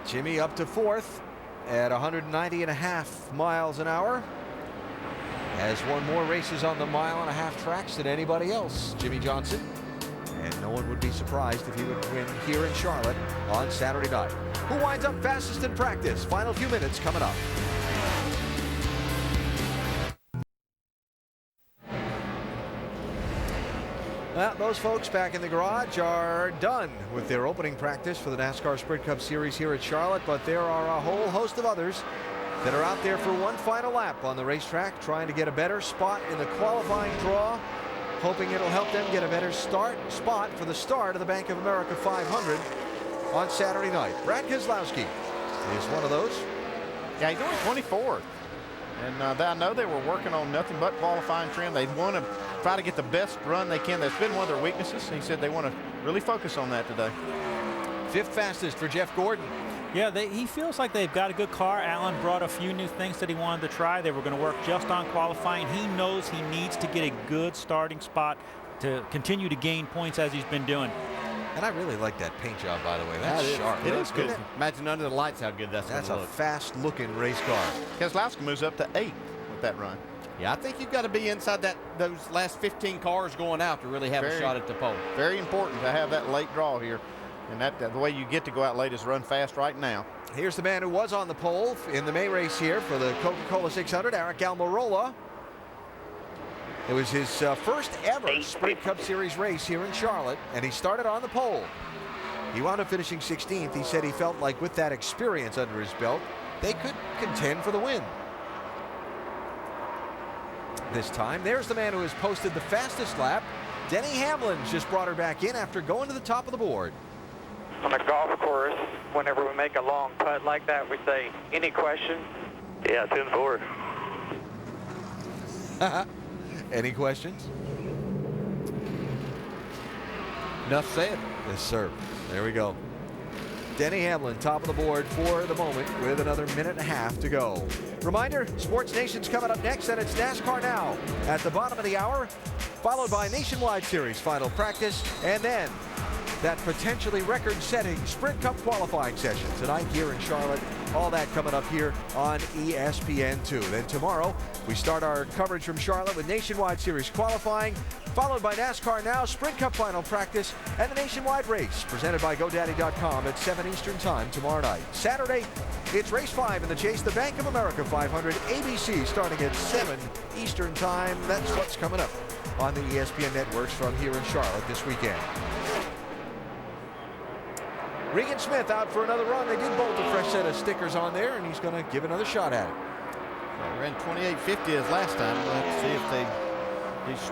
Jimmy up to 4th at 190.5 miles an hour. Has won more races on the mile and a half tracks than anybody else, Jimmy Johnson. And no one would be surprised if he would win here in Charlotte on Saturday night. Who winds up fastest in practice? Final few minutes coming up. Well, those folks back in the garage are done with their opening practice for the NASCAR Sprint Cup Series here at Charlotte, but there are a whole host of others that are out there for one final lap on the racetrack, trying to get a better spot in the qualifying draw, hoping it'll help them get a better spot for the start of the Bank of America 500 on Saturday night. Brad Keselowski is one of those. Yeah, he's only 24. And I know they were working on nothing but qualifying trim. They want to try to get the best run they can. That's been one of their weaknesses. He said they want to really focus on that today. 5th fastest for Jeff Gordon. Yeah, he feels like they've got a good car. Allen brought a few new things that he wanted to try. They were going to work just on qualifying. He knows he needs to get a good starting spot to continue to gain points as he's been doing. And I really like that paint job, by the way. That's sharp. It is good. Imagine under the lights how good that's going to look. That's a fast-looking race car. Keselowski moves up to 8 with that run. Yeah, I think you've got to be inside those last 15 cars going out to really have a shot at the pole. Very important to have that late draw here. And the way you get to go out late is run fast right now. Here's the man who was on the pole in the May race here for the Coca-Cola 600, Eric Almirola. It was his first ever Sprint Cup Series race here in Charlotte, and he started on the pole. He wound up finishing 16th. He said he felt like with that experience under his belt, they could contend for the win. This time, there's the man who has posted the fastest lap. Denny Hamlin just brought her back in after going to the top of the board. On a golf course, whenever we make a long putt like that, we say, any questions? Yeah, 10-4. Any questions? Enough said. Yes, sir. There we go. Denny Hamlin, top of the board for the moment with another minute and a half to go. Reminder, Sports Nation's coming up next, and it's NASCAR Now at the bottom of the hour, followed by Nationwide Series final practice, and then that potentially record-setting Sprint Cup qualifying session tonight here in Charlotte. All that coming up here on ESPN2. Then tomorrow, we start our coverage from Charlotte with Nationwide Series qualifying, followed by NASCAR Now, Sprint Cup final practice, and the Nationwide race, presented by GoDaddy.com at 7 Eastern Time tomorrow night. Saturday, it's race 5 in the Chase, the Bank of America 500, ABC, starting at 7 Eastern Time. That's what's coming up on the ESPN networks from here in Charlotte this weekend. Regan Smith out for another run. They did bolt a fresh set of stickers on there, and he's going to give another shot at it. Well, ran 28.50 as last time. We'll have to see if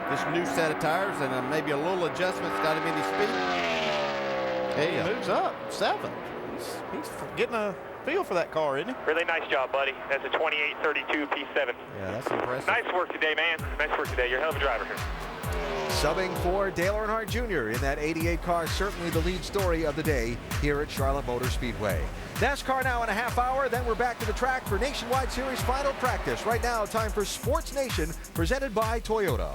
this new set of tires and maybe a little adjustments got him any speed. Hey, he moves up 7. He's getting a feel for that car, isn't he? Really nice job, buddy. That's a 28.32 P7. Yeah, that's impressive. Nice work today, man. Nice work today. You're a hell of a driver here. Subbing for Dale Earnhardt Jr. in that 88 car, certainly the lead story of the day here at Charlotte Motor Speedway. NASCAR now in a half hour, then we're back to the track for Nationwide Series final practice. Right now, time for Sports Nation, presented by Toyota.